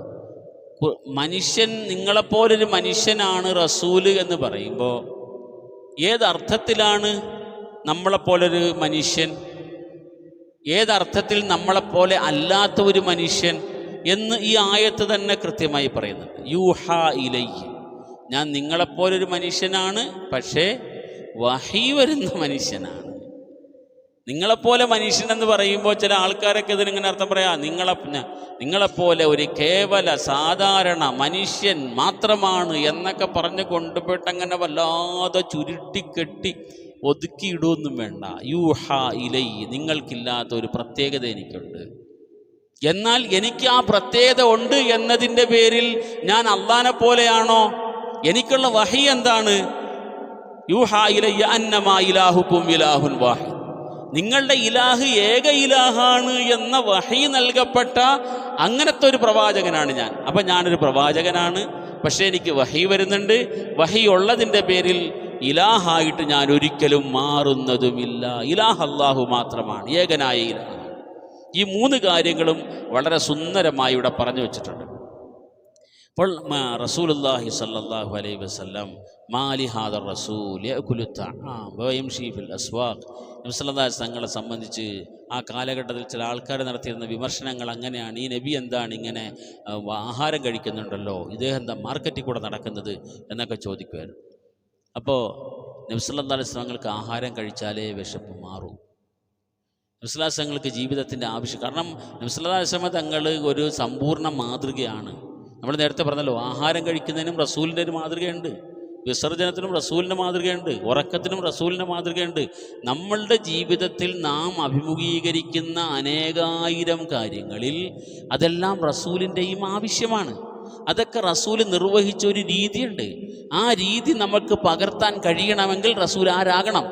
മനുഷ്യൻ, നിങ്ങളെപ്പോലൊരു മനുഷ്യനാണ് റസൂല് എന്ന് പറയുമ്പോൾ ഏതർത്ഥത്തിലാണ് നമ്മളെപ്പോലൊരു മനുഷ്യൻ, ഏതർത്ഥത്തിൽ നമ്മളെപ്പോലെ അല്ലാത്ത ഒരു മനുഷ്യൻ എന്ന് ഈ ആയത്ത് തന്നെ കൃത്യമായി പറയുന്നുണ്ട്. യൂഹാ ഇലയ്യ, ഞാൻ നിങ്ങളെപ്പോലൊരു മനുഷ്യനാണ്, പക്ഷേ വഹി വരുന്ന മനുഷ്യനാണ്. നിങ്ങളെപ്പോലെ മനുഷ്യനെന്ന് പറയുമ്പോൾ ചില ആൾക്കാരൊക്കെ ഇതിനിങ്ങനെ അർത്ഥം പറയാം, നിങ്ങളെപ്പോലെ ഒരു കേവല സാധാരണ മനുഷ്യൻ മാത്രമാണ് എന്നൊക്കെ പറഞ്ഞ് കൊണ്ടുപോയിട്ട് അങ്ങനെ വല്ലാതെ ചുരുട്ടിക്കെട്ടി ഒതുക്കിയിടുകയൊന്നും വേണ്ട. യൂഹാ ഇലൈ, നിങ്ങൾക്കില്ലാത്ത ഒരു പ്രത്യേകത എനിക്കുണ്ട്. എന്നാൽ എനിക്ക് ആ പ്രത്യേകത ഉണ്ട് എന്നതിൻ്റെ പേരിൽ ഞാൻ അള്ളാനെ പോലെയാണോ? എനിക്കുള്ള വഹി എന്താണ്? യൂഹാ ഇലയ്യ അന്നമാ ഇലാഹുക്കും ഇലാഹുൻ വാഹിദ്, നിങ്ങളുടെ ഇലാഹ് ഏക ഇലാഹാണ് എന്ന വഹി നൽകപ്പെട്ട അങ്ങനത്തെ ഒരു പ്രവാചകനാണ് ഞാൻ. അപ്പം ഞാനൊരു പ്രവാചകനാണ്, പക്ഷേ എനിക്ക് വഹി വരുന്നുണ്ട്. വഹി ഉള്ളതിൻ്റെ പേരിൽ ഇലാഹായിട്ട് ഞാൻ ഒരിക്കലും മാറുന്നതുമില്ല. ഇലാഹ് അല്ലാഹു മാത്രമാണ്, ഏകനായ ഇലാഹ്. ഈ മൂന്ന് കാര്യങ്ങളും വളരെ സുന്ദരമായി ഇവിടെ പറഞ്ഞു വച്ചിട്ടുണ്ട്. അപ്പോൾ റസൂലുള്ളാഹി സ്വല്ലല്ലാഹു അലൈഹി വസല്ലം മാലി ഹാദർ റസൂൽ യഅകുലു തആം വയംശി ഫിൽ അസ്വാഖ്, നബി സല്ലല്ലാഹു അലൈഹി വസല്ലം തങ്ങളെ സംബന്ധിച്ച് ആ കാലഘട്ടത്തിൽ ചില ആൾക്കാർ നടത്തിയിരുന്ന വിമർശനങ്ങൾ അങ്ങനെയാണ്. ഈ നബി എന്താണ് ഇങ്ങനെ ആഹാരം കഴിക്കുന്നുണ്ടല്ലോ, ഇദ്ദേഹം എന്താ മാർക്കറ്റിൽ കൂടെ നടക്കുന്നത് എന്നൊക്കെ ചോദിക്കുമായിരുന്നു. അപ്പോൾ നബി സല്ലല്ലാഹു അലൈഹി വസല്ലം തങ്ങൾക്ക് ആഹാരം കഴിച്ചാലേ വിശപ്പ് മാറൂ. നബി സല്ലല്ലാഹു അലൈഹി വസല്ലം തങ്ങൾക്ക് ജീവിതത്തിൻ്റെ ആവശ്യം, കാരണം നബി സല്ലല്ലാഹു അലൈഹി വസല്ലം തങ്ങൾ ഒരു സമ്പൂർണ്ണ മാതൃകയാണ്. നമ്മൾ നേരത്തെ പറഞ്ഞല്ലോ, ആഹാരം കഴിക്കുന്നതിനും റസൂലിൻ്റെ ഒരു മാതൃകയുണ്ട്, വിസർജനത്തിനും റസൂലിൻ്റെ മാതൃകയുണ്ട്, ഉറക്കത്തിനും റസൂലിൻ്റെ മാതൃകയുണ്ട്. നമ്മളുടെ ജീവിതത്തിൽ നാം അഭിമുഖീകരിക്കുന്ന അനേകായിരം കാര്യങ്ങളിൽ അതെല്ലാം റസൂലിൻ്റെയും ആവശ്യമാണ്. അതൊക്കെ റസൂൽ നിർവഹിച്ച ഒരു രീതിയുണ്ട്. ആ രീതി നമുക്ക് പകർത്താൻ കഴിയണമെങ്കിൽ റസൂൽ ആരാകണം?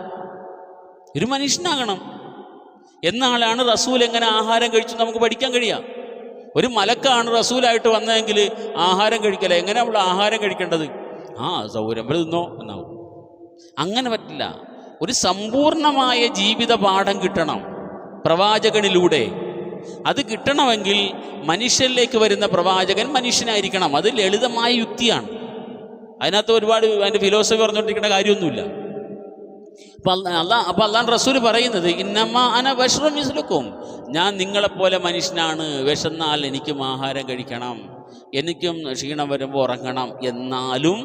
ഒരു മനുഷ്യനാകണം. എന്നാലാണ് റസൂൽ എങ്ങനെ ആഹാരം കഴിച്ചു നമുക്ക് പഠിക്കാൻ കഴിയുക. ഒരു മലക്കാണ് റസൂലായിട്ട് വന്നതെങ്കിൽ ആഹാരം കഴിക്കല, എങ്ങനെ നമ്മൾ ആഹാരം കഴിക്കേണ്ടത്? സൗകര്യം തിന്നോ എന്നാവും. അങ്ങനെ പറ്റില്ല. ഒരു സമ്പൂർണമായ ജീവിത പാഠം കിട്ടണം പ്രവാചകനിലൂടെ. അത് കിട്ടണമെങ്കിൽ മനുഷ്യനിലേക്ക് വരുന്ന പ്രവാചകൻ മനുഷ്യനായിരിക്കണം. അത് ലളിതമായ യുക്തിയാണ്. അതിനകത്ത് ഒരുപാട് അതിൻ്റെ ഫിലോസഫി പറഞ്ഞുകൊണ്ടിരിക്കേണ്ട കാര്യമൊന്നുമില്ല. അപ്പോൾ അള്ളാഹു റസൂൽ പറയുന്നത് ഇന്നമാ അന ബശറുൻ മിസ്ലുക്കും, ഞാൻ നിങ്ങളെപ്പോലെ മനുഷ്യനാണ്, വിശന്നാൽ എനിക്കും ആഹാരം കഴിക്കണം, എനിക്കും ക്ഷീണം വരുമ്പോൾ ഉറങ്ങണം. എന്നാലും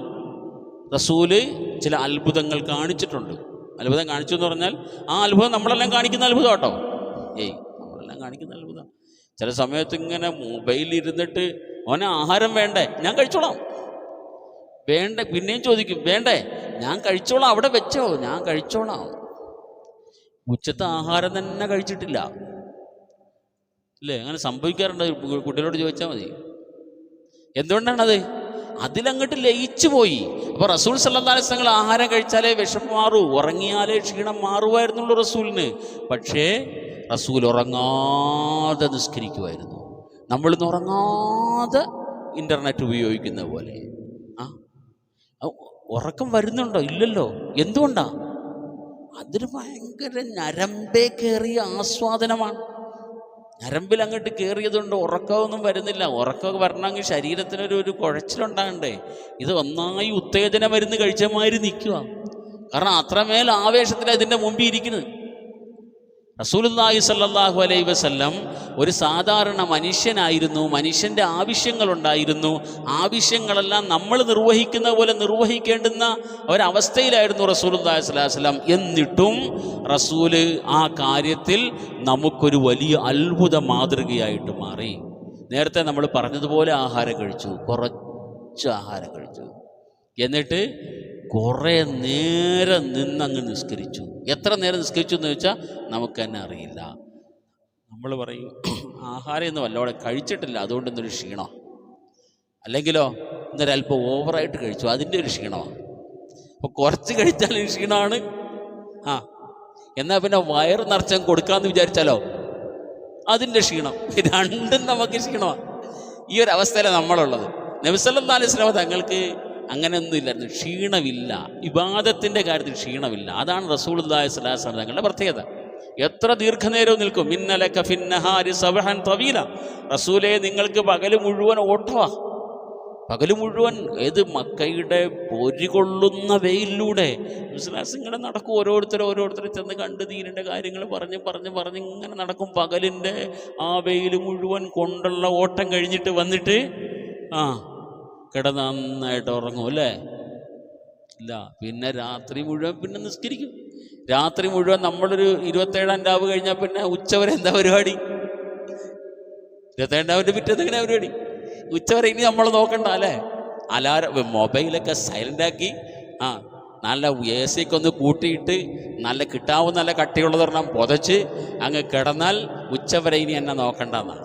റസൂല് ചില അത്ഭുതങ്ങൾ കാണിച്ചിട്ടുണ്ട്. അത്ഭുതം കാണിച്ചു എന്ന് പറഞ്ഞാൽ ആ അത്ഭുതം നമ്മളെല്ലാം കാണിക്കുന്ന അത്ഭുതം കേട്ടോ. നമ്മളെല്ലാം കാണിക്കുന്ന അത്ഭുതം. ചില സമയത്ത് ഇങ്ങനെ മൊബൈലിൽ ഇരുന്നിട്ട് ഓനെ ആഹാരം വേണ്ടേ, ഞാൻ കഴിച്ചോളാം, വേണ്ട പിന്നെയും ചോദിക്കും വേണ്ടേ, ഞാൻ കഴിച്ചോളാം, അവിടെ വെച്ചോ, ഞാൻ കഴിച്ചോളാം. ഉച്ചത്തെ ആഹാരം തന്നെ കഴിച്ചിട്ടില്ല അല്ലേ? അങ്ങനെ സംഭവിക്കാറുണ്ട്. കുട്ടികളോട് ചോദിച്ചാൽ മതി. എന്തുകൊണ്ടാണത്? അതിലങ്ങോട്ട് ലയിച്ചു പോയി. അപ്പോൾ റസൂൽ സല്ലല്ലാഹു അലൈഹി വസല്ലം ആഹാരം കഴിച്ചാലേ വിശപ്പ് മാറൂ, ഉറങ്ങിയാലേ ക്ഷീണം മാറുമായിരുന്നുള്ളൂ റസൂലിന്. പക്ഷേ റസൂൽ ഉറങ്ങാതെ നിസ്കരിക്കുമായിരുന്നു. നമ്മളിന്ന് ഉറങ്ങാതെ ഇൻ്റർനെറ്റ് ഉപയോഗിക്കുന്ന പോലെ. ഉറക്കം വരുന്നുണ്ടോ? ഇല്ലല്ലോ. എന്തുകൊണ്ടാ? അതൊരു ഭയങ്കര ഞരമ്പേ കയറിയ ആസ്വാദനമാണ്. ഞരമ്പിൽ അങ്ങോട്ട് കയറിയതുകൊണ്ട് ഉറക്കമൊന്നും വരുന്നില്ല. ഉറക്കമൊക്കെ വരണമെങ്കിൽ ശരീരത്തിനൊരു കുഴച്ചിലുണ്ടാകണ്ടേ. ഇത് ഒന്നായി ഉത്തേജന മരുന്ന് കഴിച്ചമാതിരി നിൽക്കുക. കാരണം അത്രമേൽ ആവേശത്തിലാണ് ഇതിൻ്റെ മുമ്പിൽ ഇരിക്കുന്നത്. റസൂലുള്ളാഹി സ്വല്ലല്ലാഹു അലൈഹി വസല്ലം ഒരു സാധാരണ മനുഷ്യനായിരുന്നു. മനുഷ്യൻ്റെ ആവശ്യങ്ങളുണ്ടായിരുന്നു. ആവശ്യങ്ങളെല്ലാം നമ്മൾ നിർവഹിക്കുന്ന പോലെ നിർവഹിക്കേണ്ടുന്ന ഒരവസ്ഥയിലായിരുന്നു റസൂലുള്ളാഹി സ്വല്ലല്ലാഹു അലൈഹി വസല്ലം. എന്നിട്ടും റസൂല് ആ കാര്യത്തിൽ നമുക്കൊരു വലിയ അത്ഭുത മാതൃകയായിട്ട് മാറി. നേരത്തെ നമ്മൾ പറഞ്ഞതുപോലെ ആഹാരം കഴിച്ചു, കുറച്ച് ആഹാരം കഴിച്ചു, എന്നിട്ട് കുറേ നേരം നിന്നങ്ങ് നിസ്കരിച്ചു. എത്ര നേരം നിസ്കരിച്ചു എന്ന് ചോദിച്ചാൽ നമുക്ക് തന്നെ അറിയില്ല. നമ്മൾ പറയും ആഹാരം ഒന്നും വല്ലോടെ കഴിച്ചിട്ടില്ല, അതുകൊണ്ട് ഇന്നൊരു ക്ഷീണമാണ്. അല്ലെങ്കിലോ ഇന്നൊരല്പം ഓവറായിട്ട് കഴിച്ചു, അതിൻ്റെ ഒരു ക്ഷീണമാണ്. അപ്പോൾ കുറച്ച് കഴിച്ചാൽ ക്ഷീണമാണ്. എന്നാൽ പിന്നെ വയറ് നിറച്ചാൽ കൊടുക്കാമെന്ന് വിചാരിച്ചാലോ അതിൻ്റെ ക്ഷീണം. രണ്ടും നമുക്ക് ക്ഷീണമാണ്. ഈ ഒരു അവസ്ഥയിലാണ് നമ്മളുള്ളത്. നബി സല്ലല്ലാഹു അലൈഹി വസല്ലം തങ്ങൾക്ക് അങ്ങനെയൊന്നും ഇല്ലായിരുന്നു, ക്ഷീണമില്ല. ഇബാദത്തിൻ്റെ കാര്യത്തിൽ ക്ഷീണമില്ല. അതാണ് റസൂലുള്ളാഹി സ്വല്ലല്ലാഹു അലൈഹി വസല്ലം തങ്ങളുടെ പ്രത്യേകത. എത്ര ദീർഘനേരവും നിൽക്കും. മിന്നലക ഫിന്നഹാരി സബഹൻ തവീല, റസൂലേ നിങ്ങൾക്ക് പകല് മുഴുവൻ ഓട്ടവാ. പകല് മുഴുവൻ ഏത് മക്കയുടെ പൊരികൊള്ളുന്ന വെയിലിലൂടെ ഇങ്ങനെ നടക്കും. ഓരോരുത്തർ ചെന്ന് കണ്ട് ദീനിൻ്റെ കാര്യങ്ങൾ പറഞ്ഞ് ഇങ്ങനെ നടക്കും. പകലിൻ്റെ ആ വെയിൽ മുഴുവൻ കൊണ്ടുള്ള ഓട്ടം കഴിഞ്ഞിട്ട് വന്നിട്ട് കിടന്ന് നന്നായിട്ട് ഉറങ്ങും അല്ലേ? ഇല്ല, പിന്നെ രാത്രി മുഴുവൻ പിന്നെ നിസ്കരിക്കും. രാത്രി മുഴുവൻ നമ്മളൊരു 27-ാം രാവ് കഴിഞ്ഞാൽ പിന്നെ ഉച്ചവരെ എന്താ പരിപാടി? 27-ാം രാവിൻ്റെ പിറ്റേന്ന് എങ്ങനെയാ പരിപാടി? ഉച്ചവരെ ഇനി നമ്മൾ നോക്കണ്ട അല്ലേ? മൊബൈലൊക്കെ സൈലൻ്റാക്കി നല്ല AC ഒക്കെ ഒന്ന് കൂട്ടിയിട്ട് നല്ല കിട്ടാവുന്ന നല്ല കട്ടിയുള്ളതൊരെണ്ണം പുതച്ച് അങ്ങ് കിടന്നാൽ ഉച്ചവരെ ഇനി എന്നെ നോക്കണ്ടെന്നാണ്.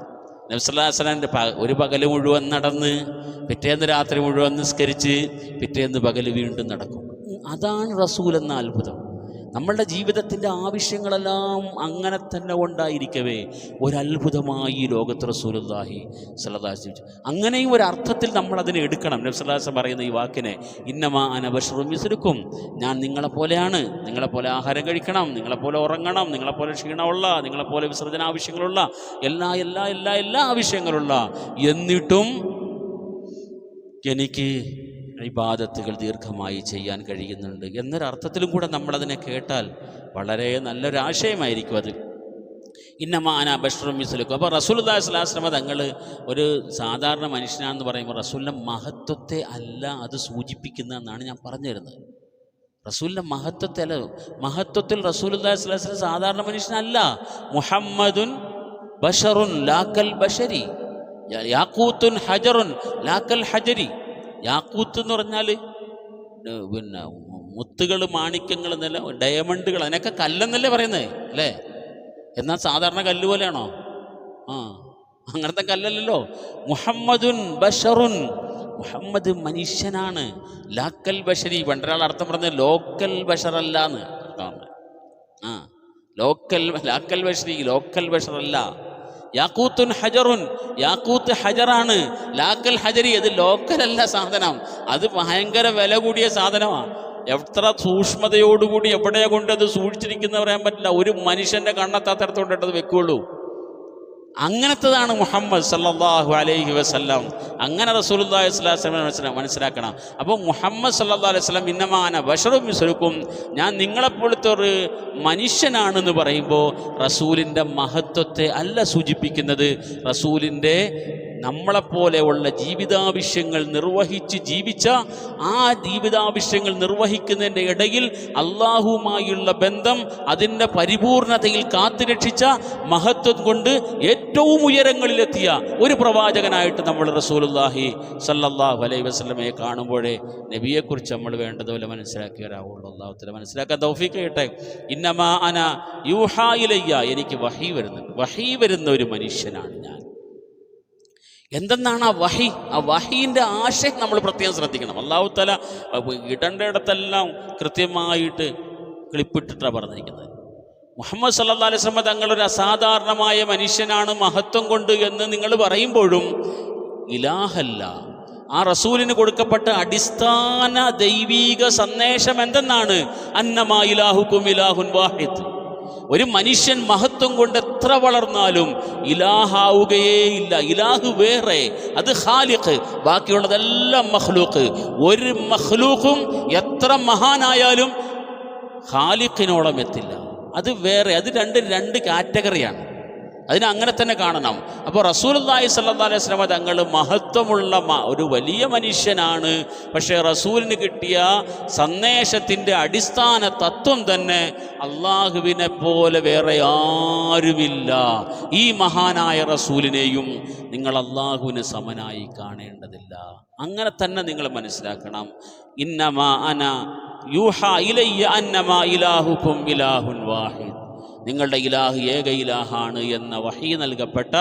നബി സല്ലല്ലാഹു അലൈഹി വസല്ലം ഒരു പകല് മുഴുവൻ നടന്ന് പിറ്റേന്ന് രാത്രി മുഴുവൻ നിസ്കരിച്ച് പിറ്റേന്ന് പകല് വീണ്ടും നടക്കും. അതാണ് റസൂൽ എന്ന അത്ഭുതം. നമ്മളുടെ ജീവിതത്തിൻ്റെ ആവശ്യങ്ങളെല്ലാം അങ്ങനെ തന്നെ ഉണ്ടായിരിക്കവേ ഒരത്ഭുതമായി ഈ ലോകത്ത് റസൂലുള്ളാഹി സ്വല്ലല്ലാഹു അലൈഹി വസല്ലം. അങ്ങനെയും ഒരർത്ഥത്തിൽ നമ്മളതിനെ എടുക്കണം. നബി സല്ലല്ലാഹു അലൈഹി വസല്ലം പറയുന്ന ഈ വാക്കിനെ ഇന്നമാ അന ബശറുൻ മിസ്ലുക്കും, ഞാൻ നിങ്ങളെപ്പോലെയാണ്, നിങ്ങളെപ്പോലെ ആഹാരം കഴിക്കണം, നിങ്ങളെപ്പോലെ ഉറങ്ങണം, നിങ്ങളെപ്പോലെ ക്ഷീണമുള്ള, നിങ്ങളെപ്പോലെ വിസർജന ആവശ്യങ്ങളുള്ള, എല്ലാ ആവശ്യങ്ങളുള്ള, എന്നിട്ടും എനിക്ക് ഇബാദത്തുകൾ ദീർഘമായി ചെയ്യാൻ കഴിയുന്നുണ്ട് എന്നൊരർത്ഥത്തിലും കൂടെ നമ്മളതിനെ കേട്ടാൽ വളരെ നല്ലൊരാശയമായിരിക്കും അത്. ഇന്നമാന ബഷറും മിസ്ലുക്കും. അപ്പോൾ റസൂലുള്ളാഹി സ്വല്ലല്ലാഹു അലൈഹി വസല്ലം തങ്ങൾ ഒരു സാധാരണ മനുഷ്യനാണെന്ന് പറയുമ്പോൾ റസൂലിൻ്റെ മഹത്വത്തെ അല്ല അത് സൂചിപ്പിക്കുന്നതെന്നാണ് ഞാൻ പറഞ്ഞു തരുന്നത്. റസൂലിൻ്റെ മഹത്വത്തെ അല്ല, മഹത്വത്തിൽ റസൂലുള്ളാഹി സ്വല്ലല്ലാഹു അലൈഹി വസല്ലം സാധാരണ മനുഷ്യനല്ല. മുഹമ്മദുൻ ബഷറുൻ ലാക്കൽ ബഷരി, യാഖൂത്തുൻ ഹജറുൻ ലാക്കൽ ഹജരി. യാക്കൂത്ത് എന്ന് പറഞ്ഞാൽ പിന്നെ മുത്തുകൾ, മാണിക്യങ്ങൾ എന്നല്ല, ഡയമണ്ടുകൾ, അതിനൊക്കെ കല്ലെന്നല്ലേ പറയുന്നത് അല്ലേ? എന്നാൽ സാധാരണ കല്ല് പോലെയാണോ? അങ്ങനത്തെ കല്ലല്ലോ. മുഹമ്മദുൻ ബഷറുൻ, മുഹമ്മദ് മനുഷ്യനാണ്. ലാക്കൽ ബഷരി, പണ്ടൊരാൾ അർത്ഥം പറഞ്ഞത് ലോക്കൽ ബഷറല്ല എന്ന് അർത്ഥമാണ്. ലാക്കൽ ബഷരി ലോക്കൽ ബഷറല്ല. യാക്കൂത്തുൻ ഹജറുൻ, യാക്കൂത്ത് ഹജറാണ്. ലാക്കൽ ഹജരി, അത് ലോക്കലല്ല സാധനം, അത് ഭയങ്കര വില കൂടിയ സാധനമാണ്. എത്ര സൂക്ഷ്മതയോടുകൂടി എവിടെയാ കൊണ്ട് അത് സൂക്ഷിച്ചിരിക്കുന്ന പറയാൻ പറ്റില്ല. ഒരു മനുഷ്യൻ്റെ കണ്ണെത്താത്തടത്തോണ്ടിട്ടത് വെക്കുകയുള്ളൂ. അങ്ങനത്തതാണ് മുഹമ്മദ് സല്ലല്ലാഹു അലൈഹി വസല്ലം. അങ്ങനെ റസൂലുള്ളാഹി സ്വല്ലല്ലാഹു അലൈഹി വസല്ലം മനസ്സിലാക്കണം. അപ്പോൾ മുഹമ്മദ് സല്ലല്ലാഹു അലൈഹി വസല്ലം ഇന്നമാന ബശറും മിസ്ലുക്കും, ഞാൻ നിങ്ങളെപ്പോലത്തെ ഒരു മനുഷ്യനാണെന്ന് പറയുമ്പോൾ റസൂലിൻ്റെ മഹത്വത്തെ അല്ല സൂചിപ്പിക്കുന്നത്, റസൂലിൻ്റെ നമ്മളെപ്പോലെയുള്ള ജീവിതാവശ്യങ്ങൾ നിർവഹിച്ച് ജീവിച്ച ആ ജീവിതാവശ്യങ്ങൾ നിർവഹിക്കുന്നതിൻ്റെ ഇടയിൽ അള്ളാഹുവുമായുള്ള ബന്ധം അതിൻ്റെ പരിപൂർണതയിൽ കാത്തുരക്ഷിച്ച മഹത്വം കൊണ്ട് ഏറ്റവും ഉയരങ്ങളിലെത്തിയ ഒരു പ്രവാചകനായിട്ട് നമ്മൾ റസൂലുള്ളാഹി സ്വല്ലല്ലാഹു അലൈഹി വസല്ലമയെ കാണുമ്പോഴേ നബിയെക്കുറിച്ച് നമ്മൾ വേണ്ടതുപോലെ മനസ്സിലാക്കി വരാവുള്ളൂ. അല്ലാഹു തആല മനസ്സിലാക്കാൻ തൗഫീഖ് ചെയ്യട്ടെ. ഇന്നമാ അന യൂഹാ ഇലയ്യ, എനിക്ക് വഹി വരുന്നുണ്ട്, വഹി വരുന്ന ഒരു മനുഷ്യനാണ് ഞാൻ. എന്തെന്നാണ് ആ വഹി? ആ വഹീൻ്റെ ആശയം നമ്മൾ പ്രത്യേകം ശ്രദ്ധിക്കണം. അല്ലാഹു തആല ഇടേണ്ട ഇടത്തെല്ലാം കൃത്യമായിട്ട് ക്ലിപ്പിട്ടിട്ടാണ് പറഞ്ഞിരിക്കുന്നത്. മുഹമ്മദ് സല്ലല്ലാഹു അലൈഹി വസല്ലം തങ്ങളൊരു അസാധാരണമായ മനുഷ്യനാണ് മഹത്വം കൊണ്ട് എന്ന് നിങ്ങൾ പറയുമ്പോഴും ഇലാഹല്ല, ആ റസൂലിന് കൊടുക്കപ്പെട്ട അടിസ്ഥാന ദൈവീക സന്ദേശം എന്തെന്നാണ്? അന്നമാ ഇലാഹുക്കും ഇലാഹുൻ വാഹിദ്. ഒരു മനുഷ്യൻ മഹത്വം കൊണ്ട് എത്ര വളർന്നാലും ഇലാഹാവുകയേ ഇല്ല. ഇലാഹ് വേറെ, അത് ഖാലിഖ്, ബാക്കിയുള്ളതെല്ലാം മഖ്ലൂഖ്. ഒരു മഖ്ലൂഖും എത്ര മഹാനായാലും ഖാലിഖിനോളം എത്തില്ല. അത് വേറെ, അത് രണ്ട് കാറ്റഗറിയാണ്. അതിനെ അങ്ങനെ തന്നെ കാണണം. അപ്പോൾ റസൂലുള്ളാഹി സ്വല്ലല്ലാഹു അലൈഹി വസല്ലം തങ്ങൾ മഹത്വമുള്ള ഒരു വലിയ മനുഷ്യനാണ്. പക്ഷേ റസൂലിന് കിട്ടിയ സന്ദേശത്തിൻ്റെ അടിസ്ഥാന തത്വം തന്നെ അള്ളാഹുവിനെ പോലെ വേറെ ആരുമില്ല. ഈ മഹാനായ റസൂലിനെയും നിങ്ങൾ അള്ളാഹുവിന് സമനായി കാണേണ്ടതില്ല. അങ്ങനെ തന്നെ നിങ്ങൾ മനസ്സിലാക്കണം. ഇന്നമാ അന യൂഹാ ഇലയ്യ അന്നമാ ഇലാഹുക്കും ഇലാഹുൻ വാഹിദ്, നിങ്ങളുടെ ഇലാഹ് ഏക ഇലാഹാണ് എന്ന വഹി നൽകപ്പെട്ട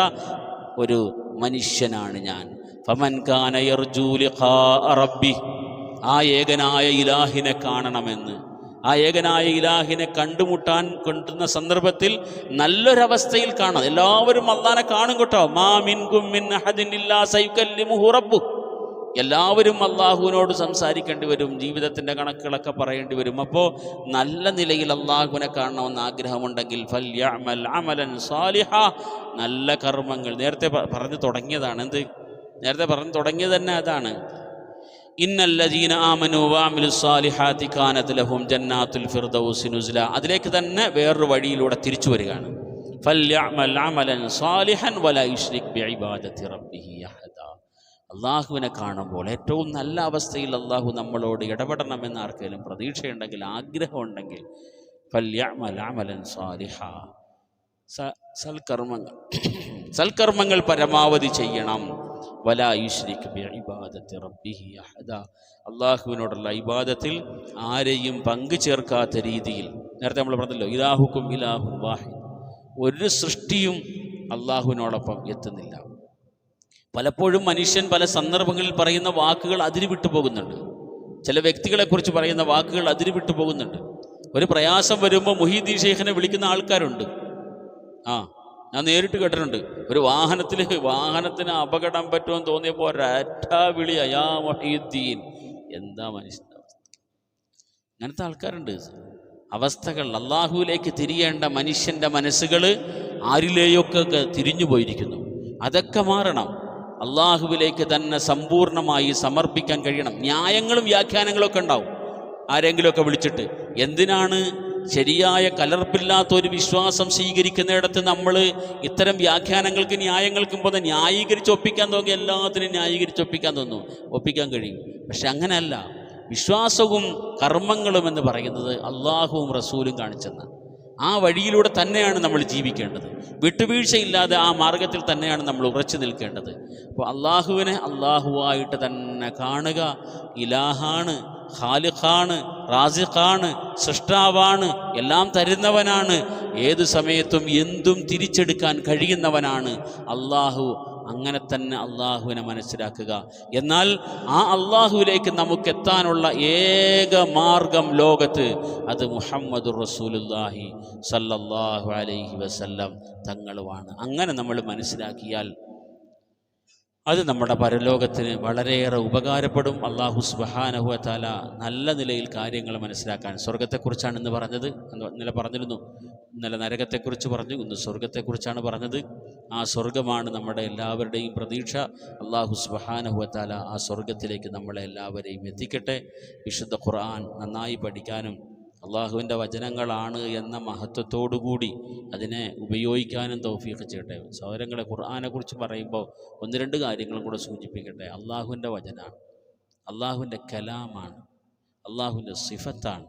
ഒരു മനുഷ്യനാണ് ഞാൻ. ഫമൻ കാന യർജൂ ലിഖാഅ റബ്ബി, ആ ഏകനായ ഇലാഹിനെ കാണണമെന്ന്, ആ ഏകനായ ഇലാഹിനെ കണ്ടുമുട്ടാൻ കൊണ്ടുന്ന സന്ദർഭത്തിൽ നല്ലൊരവസ്ഥയിൽ കാണാം. എല്ലാവരും അല്ലാഹനെ കാണും കേട്ടോ. മാ മിൻകും മിൻ അഹദിൻ ഇല്ലാ സയുകല്ലിമുഹു റബ്ബു, എല്ലാവരും അള്ളാഹുവിനോട് സംസാരിക്കേണ്ടി വരും, ജീവിതത്തിൻ്റെ കണക്കുകളൊക്കെ പറയേണ്ടി വരും. അപ്പോൾ നല്ല നിലയിൽ അള്ളാഹുവിനെ കാണണമെന്ന് ആഗ്രഹമുണ്ടെങ്കിൽ ഫൽയഅമൽ അമലൻ സാലിഹ, നല്ല കർമ്മങ്ങൾ. നേരത്തെ പറഞ്ഞു തുടങ്ങിയതാണ്. നേരത്തെ പറഞ്ഞു തുടങ്ങിയത് തന്നെ അതാണ്. ഇന്നല്ലദീന ആമനു വഅമിലുസ് സാലിഹാതി കാനത് ലഹും ജന്നാത്തുൽ ഫിർദൗസി നുസ്ല. അതിലേക്ക് തന്നെ വേറൊരു വഴിയിലൂടെ തിരിച്ചു വരികയാണ്. ഫൽയഅമൽ അമലൻ സാലിഹൻ വലാ യുശ്രിക് ബിഇബാദത്തി റബ്ബിഹി അഹദ. അള്ളാഹുവിനെ കാണുമ്പോൾ ഏറ്റവും നല്ല അവസ്ഥയിൽ അള്ളാഹു നമ്മളോട് ഇടപെടണമെന്ന് ആർക്കെങ്കിലും പ്രതീക്ഷയുണ്ടെങ്കിൽ, ആഗ്രഹമുണ്ടെങ്കിൽ ഫൽയഅമൽ അമലൻ സാലിഹ, സൽക്കർമ്മങ്ങൾ പരമാവധി ചെയ്യണം. വലാ യുശ്രിക് ബിഇബാദത്തി റബ്ബിഹി അഹദ, അള്ളാഹുവിനോടുള്ള ഇബാദത്തിൽ ആരെയും പങ്കു ചേർക്കാത്ത രീതിയിൽ. നേരത്തെ നമ്മൾ പറഞ്ഞല്ലോ, ഇലാഹുക്കും ഇലാഹുൻ വാഹിദ്, ഒരു സൃഷ്ടിയും അള്ളാഹുവിനോടൊപ്പം എത്തുന്നില്ല. പലപ്പോഴും മനുഷ്യൻ പല സന്ദർഭങ്ങളിൽ പറയുന്ന വാക്കുകൾ അതിര് വിട്ടു പോകുന്നുണ്ട്. ചില വ്യക്തികളെക്കുറിച്ച് പറയുന്ന വാക്കുകൾ അതിര് വിട്ടു പോകുന്നുണ്ട്. ഒരു പ്രയാസം വരുമ്പോൾ മുഹീദ്ദീൻ ഷെയ്ഖിനെ വിളിക്കുന്ന ആൾക്കാരുണ്ട്. ഞാൻ നേരിട്ട് കേട്ടിട്ടുണ്ട്. ഒരു വാഹനത്തിന് അപകടം പറ്റുമെന്ന് തോന്നിയപ്പോൾ ഒരൊറ്റ വിളി, യാ മുഹീദ്ദീൻ. എന്താ മനുഷ്യൻ്റെ അവസ്ഥ? അങ്ങനത്തെ ആൾക്കാരുണ്ട്. അവസ്ഥകൾ, അള്ളാഹുവിലേക്ക് തിരിയേണ്ട മനുഷ്യൻ്റെ മനസ്സുകൾ ആരിലേയൊക്കെ തിരിഞ്ഞു പോയിരിക്കുന്നു. അതൊക്കെ മാറണം. അള്ളാഹുവിലേക്ക് തന്നെ സമ്പൂർണ്ണമായി സമർപ്പിക്കാൻ കഴിയണം. ന്യായങ്ങളും വ്യാഖ്യാനങ്ങളൊക്കെ ഉണ്ടാവും. ആരെങ്കിലുമൊക്കെ വിളിച്ചിട്ട് എന്തിനാണ് ശരിയായ കലർപ്പില്ലാത്ത ഒരു വിശ്വാസം സ്വീകരിക്കുന്നിടത്ത് നമ്മൾ ഇത്തരം വ്യാഖ്യാനങ്ങൾക്ക് ന്യായങ്ങൾക്കും പോലെ ന്യായീകരിച്ച് ഒപ്പിക്കാൻ തോന്നി എല്ലാത്തിനും ന്യായീകരിച്ച് ഒപ്പിക്കാൻ കഴിയും. പക്ഷെ അങ്ങനെയല്ല. വിശ്വാസവും കർമ്മങ്ങളും എന്ന് പറയുന്നത് അള്ളാഹുവും റസൂലും കാണിച്ചെന്ന് ആ വഴിയിലൂടെ തന്നെയാണ് നമ്മൾ ജീവിക്കേണ്ടത്. വിട്ടുവീഴ്ചയില്ലാതെ ആ മാർഗത്തിൽ തന്നെയാണ് നമ്മൾ ഉറച്ചു നിൽക്കേണ്ടത്. അപ്പോൾ അള്ളാഹുവിനെ അള്ളാഹുവായിട്ട് തന്നെ കാണുക. ഇലാഹാണ്, ഖാലിഖാണ്, റാസിഖാണ്, സൃഷ്ടാവാണ്, എല്ലാം തരുന്നവനാണ്, ഏതു സമയത്തും എന്തും തിരിച്ചെടുക്കാൻ കഴിയുന്നവനാണ് അള്ളാഹു. അങ്ങനെ തന്നെ അള്ളാഹുവിനെ മനസ്സിലാക്കുക. എന്നാൽ ആ അള്ളാഹുവിലേക്ക് നമുക്കെത്താനുള്ള ഏക മാർഗം ലോകത്ത് അത് മുഹമ്മദുർ റസൂലുള്ളാഹി സല്ലല്ലാഹു അലൈഹി വസല്ലം തങ്ങളുമാണ്. അങ്ങനെ നമ്മൾ മനസ്സിലാക്കിയാൽ അത് നമ്മുടെ പരലോകത്തിന് വളരെയേറെ ഉപകാരപ്പെടും. അള്ളാഹു സുബ്ഹാനഹു വ തആല നല്ല നിലയിൽ കാര്യങ്ങൾ മനസ്സിലാക്കാൻ, സ്വർഗത്തെക്കുറിച്ചാണ് ഇന്ന് പറഞ്ഞത്, ഇന്നലെ പറഞ്ഞിരുന്നു. ഇന്നലെ നരകത്തെക്കുറിച്ച് പറഞ്ഞു, ഇന്ന് സ്വർഗത്തെക്കുറിച്ചാണ് പറഞ്ഞത്. ആ സ്വർഗമാണ് നമ്മുടെ എല്ലാവരുടെയും പ്രതീക്ഷ. അള്ളാഹു സുബ്ഹാനഹു വ തആല ആ സ്വർഗത്തിലേക്ക് നമ്മളെ എല്ലാവരെയും എത്തിക്കട്ടെ. വിശുദ്ധ ഖുർആൻ നന്നായി പഠിക്കാനും അള്ളാഹുവിൻ്റെ വചനങ്ങളാണ് എന്ന മഹത്വത്തോടുകൂടി അതിനെ ഉപയോഗിക്കാനും തൗഫീഖ് ചെയ്യട്ടെ. സഹോദരങ്ങളെ, ഖുർആനെക്കുറിച്ച് പറയുമ്പോൾ ഒന്ന് രണ്ട് കാര്യങ്ങളും കൂടെ സൂചിപ്പിക്കട്ടെ. അള്ളാഹുവിൻ്റെ വചനമാണ്, അള്ളാഹുവിൻ്റെ കലാമാണ്, അള്ളാഹുവിൻ്റെ സിഫത്താണ്,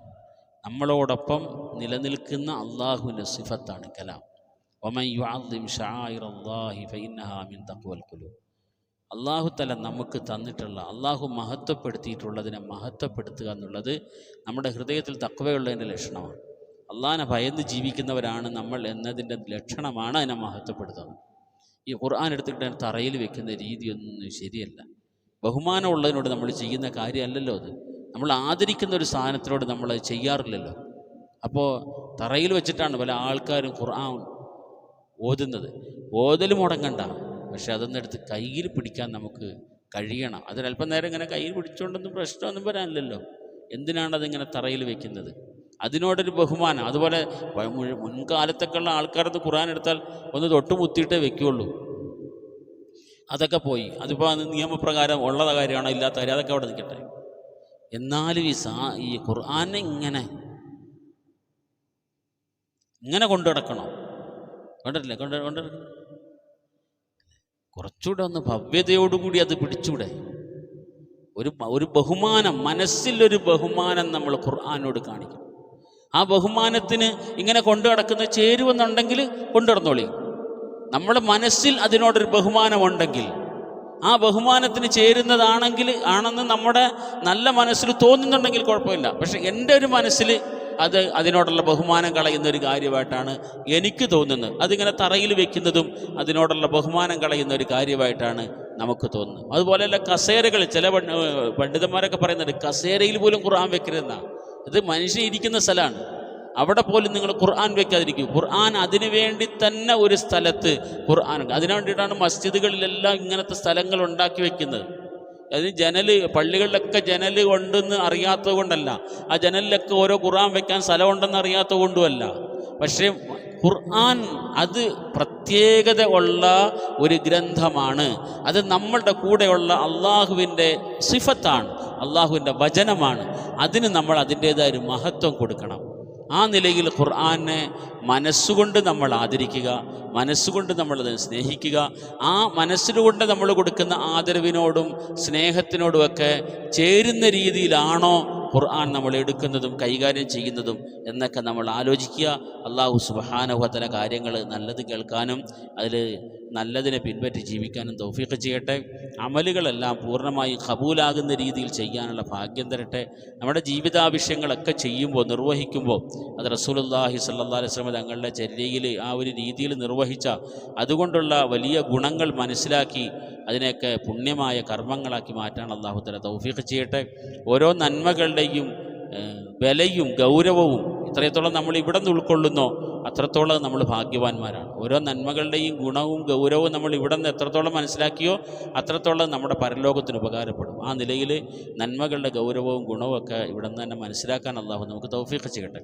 നമ്മളോടൊപ്പം നിലനിൽക്കുന്ന അള്ളാഹുവിൻ്റെ സിഫത്താണ് കലാം. വമൻ യുഅദ്ദിം ശആയിറല്ലാഹി ഫഇന്നഹാ മിൻ തഖ്വൽ ഖുലൂബ്. അള്ളാഹു തആല നമുക്ക് തന്നിട്ടുള്ള, അള്ളാഹു മഹത്വപ്പെടുത്തിയിട്ടുള്ളതിനെ മഹത്വപ്പെടുത്തുക എന്നുള്ളത് നമ്മുടെ ഹൃദയത്തിൽ തഖ്വയുള്ളതിൻ്റെ ലക്ഷണമാണ്. അള്ളാഹിനെ ഭയന്ന് ജീവിക്കുന്നവരാണ് നമ്മൾ എന്നതിൻ്റെ ലക്ഷണമാണ് അതിനെ മഹത്വപ്പെടുത്തുന്നത്. ഈ ഖുർആൻ എടുത്തിട്ട് തറയിൽ വെക്കുന്ന രീതിയൊന്നും ശരിയല്ല. ബഹുമാനമുള്ളതിനോട് നമ്മൾ ചെയ്യുന്ന കാര്യമല്ലല്ലോ അത്. നമ്മൾ ആദരിക്കുന്ന ഒരു സാധനത്തിനോട് നമ്മൾ ചെയ്യാറില്ലല്ലോ. അപ്പോൾ തറയിൽ വെച്ചിട്ടാണ് പല ആൾക്കാരും ഖുർആൻ ഓതുന്നത്. ഓതൽ മുടങ്ങണ്ട, പക്ഷെ അതൊന്നെടുത്ത് കയ്യിൽ പിടിക്കാൻ നമുക്ക് കഴിയണം. അതിനല്പം നേരം ഇങ്ങനെ കയ്യിൽ പിടിച്ചുകൊണ്ടൊന്നും പ്രശ്നമൊന്നും വരാനില്ലല്ലോ. എന്തിനാണ് അതിങ്ങനെ തറയിൽ വെക്കുന്നത്? അതിനോടൊരു ബഹുമാനം. അതുപോലെ മുൻകാലത്തൊക്കെയുള്ള ആൾക്കാരത് ഖുർആൻ എടുത്താൽ ഒന്ന് തൊട്ടുമുത്തിയിട്ടേ വെക്കുകയുള്ളൂ. അതൊക്കെ പോയി. അതിപ്പോൾ നിയമപ്രകാരം ഉള്ള കാര്യമാണോ ഇല്ലാത്ത കാര്യം, അതൊക്കെ അവിടെ നിൽക്കട്ടെ. എന്നാലും ഈ ഖുർആനെ ഇങ്ങനെ കൊണ്ടു നടക്കണം. കൊണ്ടിട്ടില്ലേ? കൊണ്ടിടക്കണം. കുറച്ചുകൂടെ ഒന്ന് ഭവ്യതയോടുകൂടി അത് പിടിച്ചൂടെ? ഒരു ബഹുമാനം, മനസ്സിലൊരു ബഹുമാനം നമ്മൾ ഖുർആനോട് കാണിക്കും. ആ ബഹുമാനത്തിന് ഇങ്ങനെ കൊണ്ടു നടക്കുന്ന ചേരുവെന്നുണ്ടെങ്കിൽ കൊണ്ടു നടന്നോളി. നമ്മുടെ മനസ്സിൽ അതിനോടൊരു ബഹുമാനമുണ്ടെങ്കിൽ, ആ ബഹുമാനത്തിന് ആണെന്ന് നമ്മുടെ നല്ല മനസ്സിൽ തോന്നുന്നുണ്ടെങ്കിൽ കുഴപ്പമില്ല. പക്ഷെ എൻ്റെ ഒരു മനസ്സിൽ അതിനോടുള്ള ബഹുമാനം കളയുന്ന ഒരു കാര്യമായിട്ടാണ് എനിക്ക് തോന്നുന്നത്. അതിങ്ങനെ തറയിൽ വെക്കുന്നതും അതിനോടുള്ള ബഹുമാനം കളയുന്ന ഒരു കാര്യമായിട്ടാണ് നമുക്ക് തോന്നുന്നത്. അതുപോലെയല്ല കസേരകൾ, ചില പണ്ഡിതന്മാരൊക്കെ പറയുന്നുണ്ട് കസേരയിൽ പോലും ഖുർആൻ വെക്കരുതെന്നാണ്. ഇത് മനുഷ്യൻ ഇരിക്കുന്ന സ്ഥലമാണ്, അവിടെ പോലും നിങ്ങൾ ഖുർആൻ വെക്കാതിരിക്കും. ഖുർആൻ അതിനു വേണ്ടി തന്നെ ഒരു സ്ഥലത്ത് ഖുർആൻ, അതിനു വേണ്ടിയിട്ടാണ് മസ്ജിദുകളിലെല്ലാം ഇങ്ങനത്തെ സ്ഥലങ്ങൾ ഉണ്ടാക്കി വെക്കുന്നത്. അതിന് പള്ളികളിലൊക്കെ ജനൽ കൊണ്ടെന്ന് അറിയാത്തത് കൊണ്ടല്ല, ആ ജനലിലൊക്കെ ഓരോ ഖുർആൻ വെക്കാൻ സ്ഥലമുണ്ടെന്ന് അറിയാത്തത് കൊണ്ടുമല്ല. പക്ഷേ ഖുർആൻ അത് പ്രത്യേകത ഉള്ള ഒരു ഗ്രന്ഥമാണ്. അത് നമ്മളുടെ കൂടെയുള്ള അള്ളാഹുവിൻ്റെ സിഫത്താണ്, അള്ളാഹുവിൻ്റെ വചനമാണ്. അതിന് നമ്മൾ അതിൻ്റേതായ ഒരു മഹത്വം കൊടുക്കണം. ആ നിലയിൽ ഖുർആനെ മനസ്സുകൊണ്ട് നമ്മൾ ആദരിക്കുക, മനസ്സുകൊണ്ട് നമ്മളതിനെ സ്നേഹിക്കുക. ആ മനസ്സിലുകൊണ്ട് നമ്മൾ കൊടുക്കുന്ന ആദരവിനോടും സ്നേഹത്തിനോടുമൊക്കെ ചേരുന്ന രീതിയിലാണോ ഖുർആൻ നമ്മൾ എടുക്കുന്നതും കൈകാര്യം ചെയ്യുന്നതും എന്നൊക്കെ നമ്മൾ ആലോചിക്കുക. അള്ളാഹു സുബ്ഹാനഹു വ തആല കാര്യങ്ങൾ നല്ലത് കേൾക്കാനും അതിൽ നല്ലതിനെ പിൻപറ്റി ജീവിക്കാനും തൗഫീഖ് ചെയ്യട്ടെ. അമലുകളെല്ലാം പൂർണ്ണമായി ഖബൂലാകുന്ന രീതിയിൽ ചെയ്യാനുള്ള ഭാഗ്യം തരട്ടെ. നമ്മുടെ ജീവിതാവശ്യങ്ങളൊക്കെ ചെയ്യുമ്പോൾ, നിർവഹിക്കുമ്പോൾ അത് റസൂലുള്ളാഹി സ്വല്ലല്ലാഹു അലൈഹി വസല്ലം തങ്ങളുടെ ചര്യയിൽ ആ ഒരു രീതിയിൽ നിർവഹിച്ച അതുകൊണ്ടുള്ള വലിയ ഗുണങ്ങൾ മനസ്സിലാക്കി അതിനെയൊക്കെ പുണ്യമായ കർമ്മങ്ങളാക്കി മാറ്റാൻ അല്ലാഹു തആല തൗഫീഖ് ചെയ്യട്ടെ. ഓരോ നന്മകളുടെയും വിലയും ഗൗരവവും എത്രത്തോളം നമ്മൾ ഇവിടെ നിന്ന് ഉൾക്കൊള്ളുന്നോ അത്രത്തോളം നമ്മൾ ഭാഗ്യവാന്മാരാണ്. ഓരോ നന്മകളുടെയും ഗുണവും ഗൗരവവും നമ്മൾ ഇവിടെ നിന്ന് എത്രത്തോളം മനസ്സിലാക്കിയോ അത്രത്തോളം നമ്മുടെ പരലോകത്തിന് ഉപകാരപ്പെടും. ആ നിലയിൽ നന്മകളുടെ ഗൗരവവും ഗുണവും ഒക്കെ ഇവിടെ നിന്ന് തന്നെ മനസ്സിലാക്കാൻ അല്ലാഹു നമുക്ക് തൗഫീഖ് ചെയ്യട്ടെ.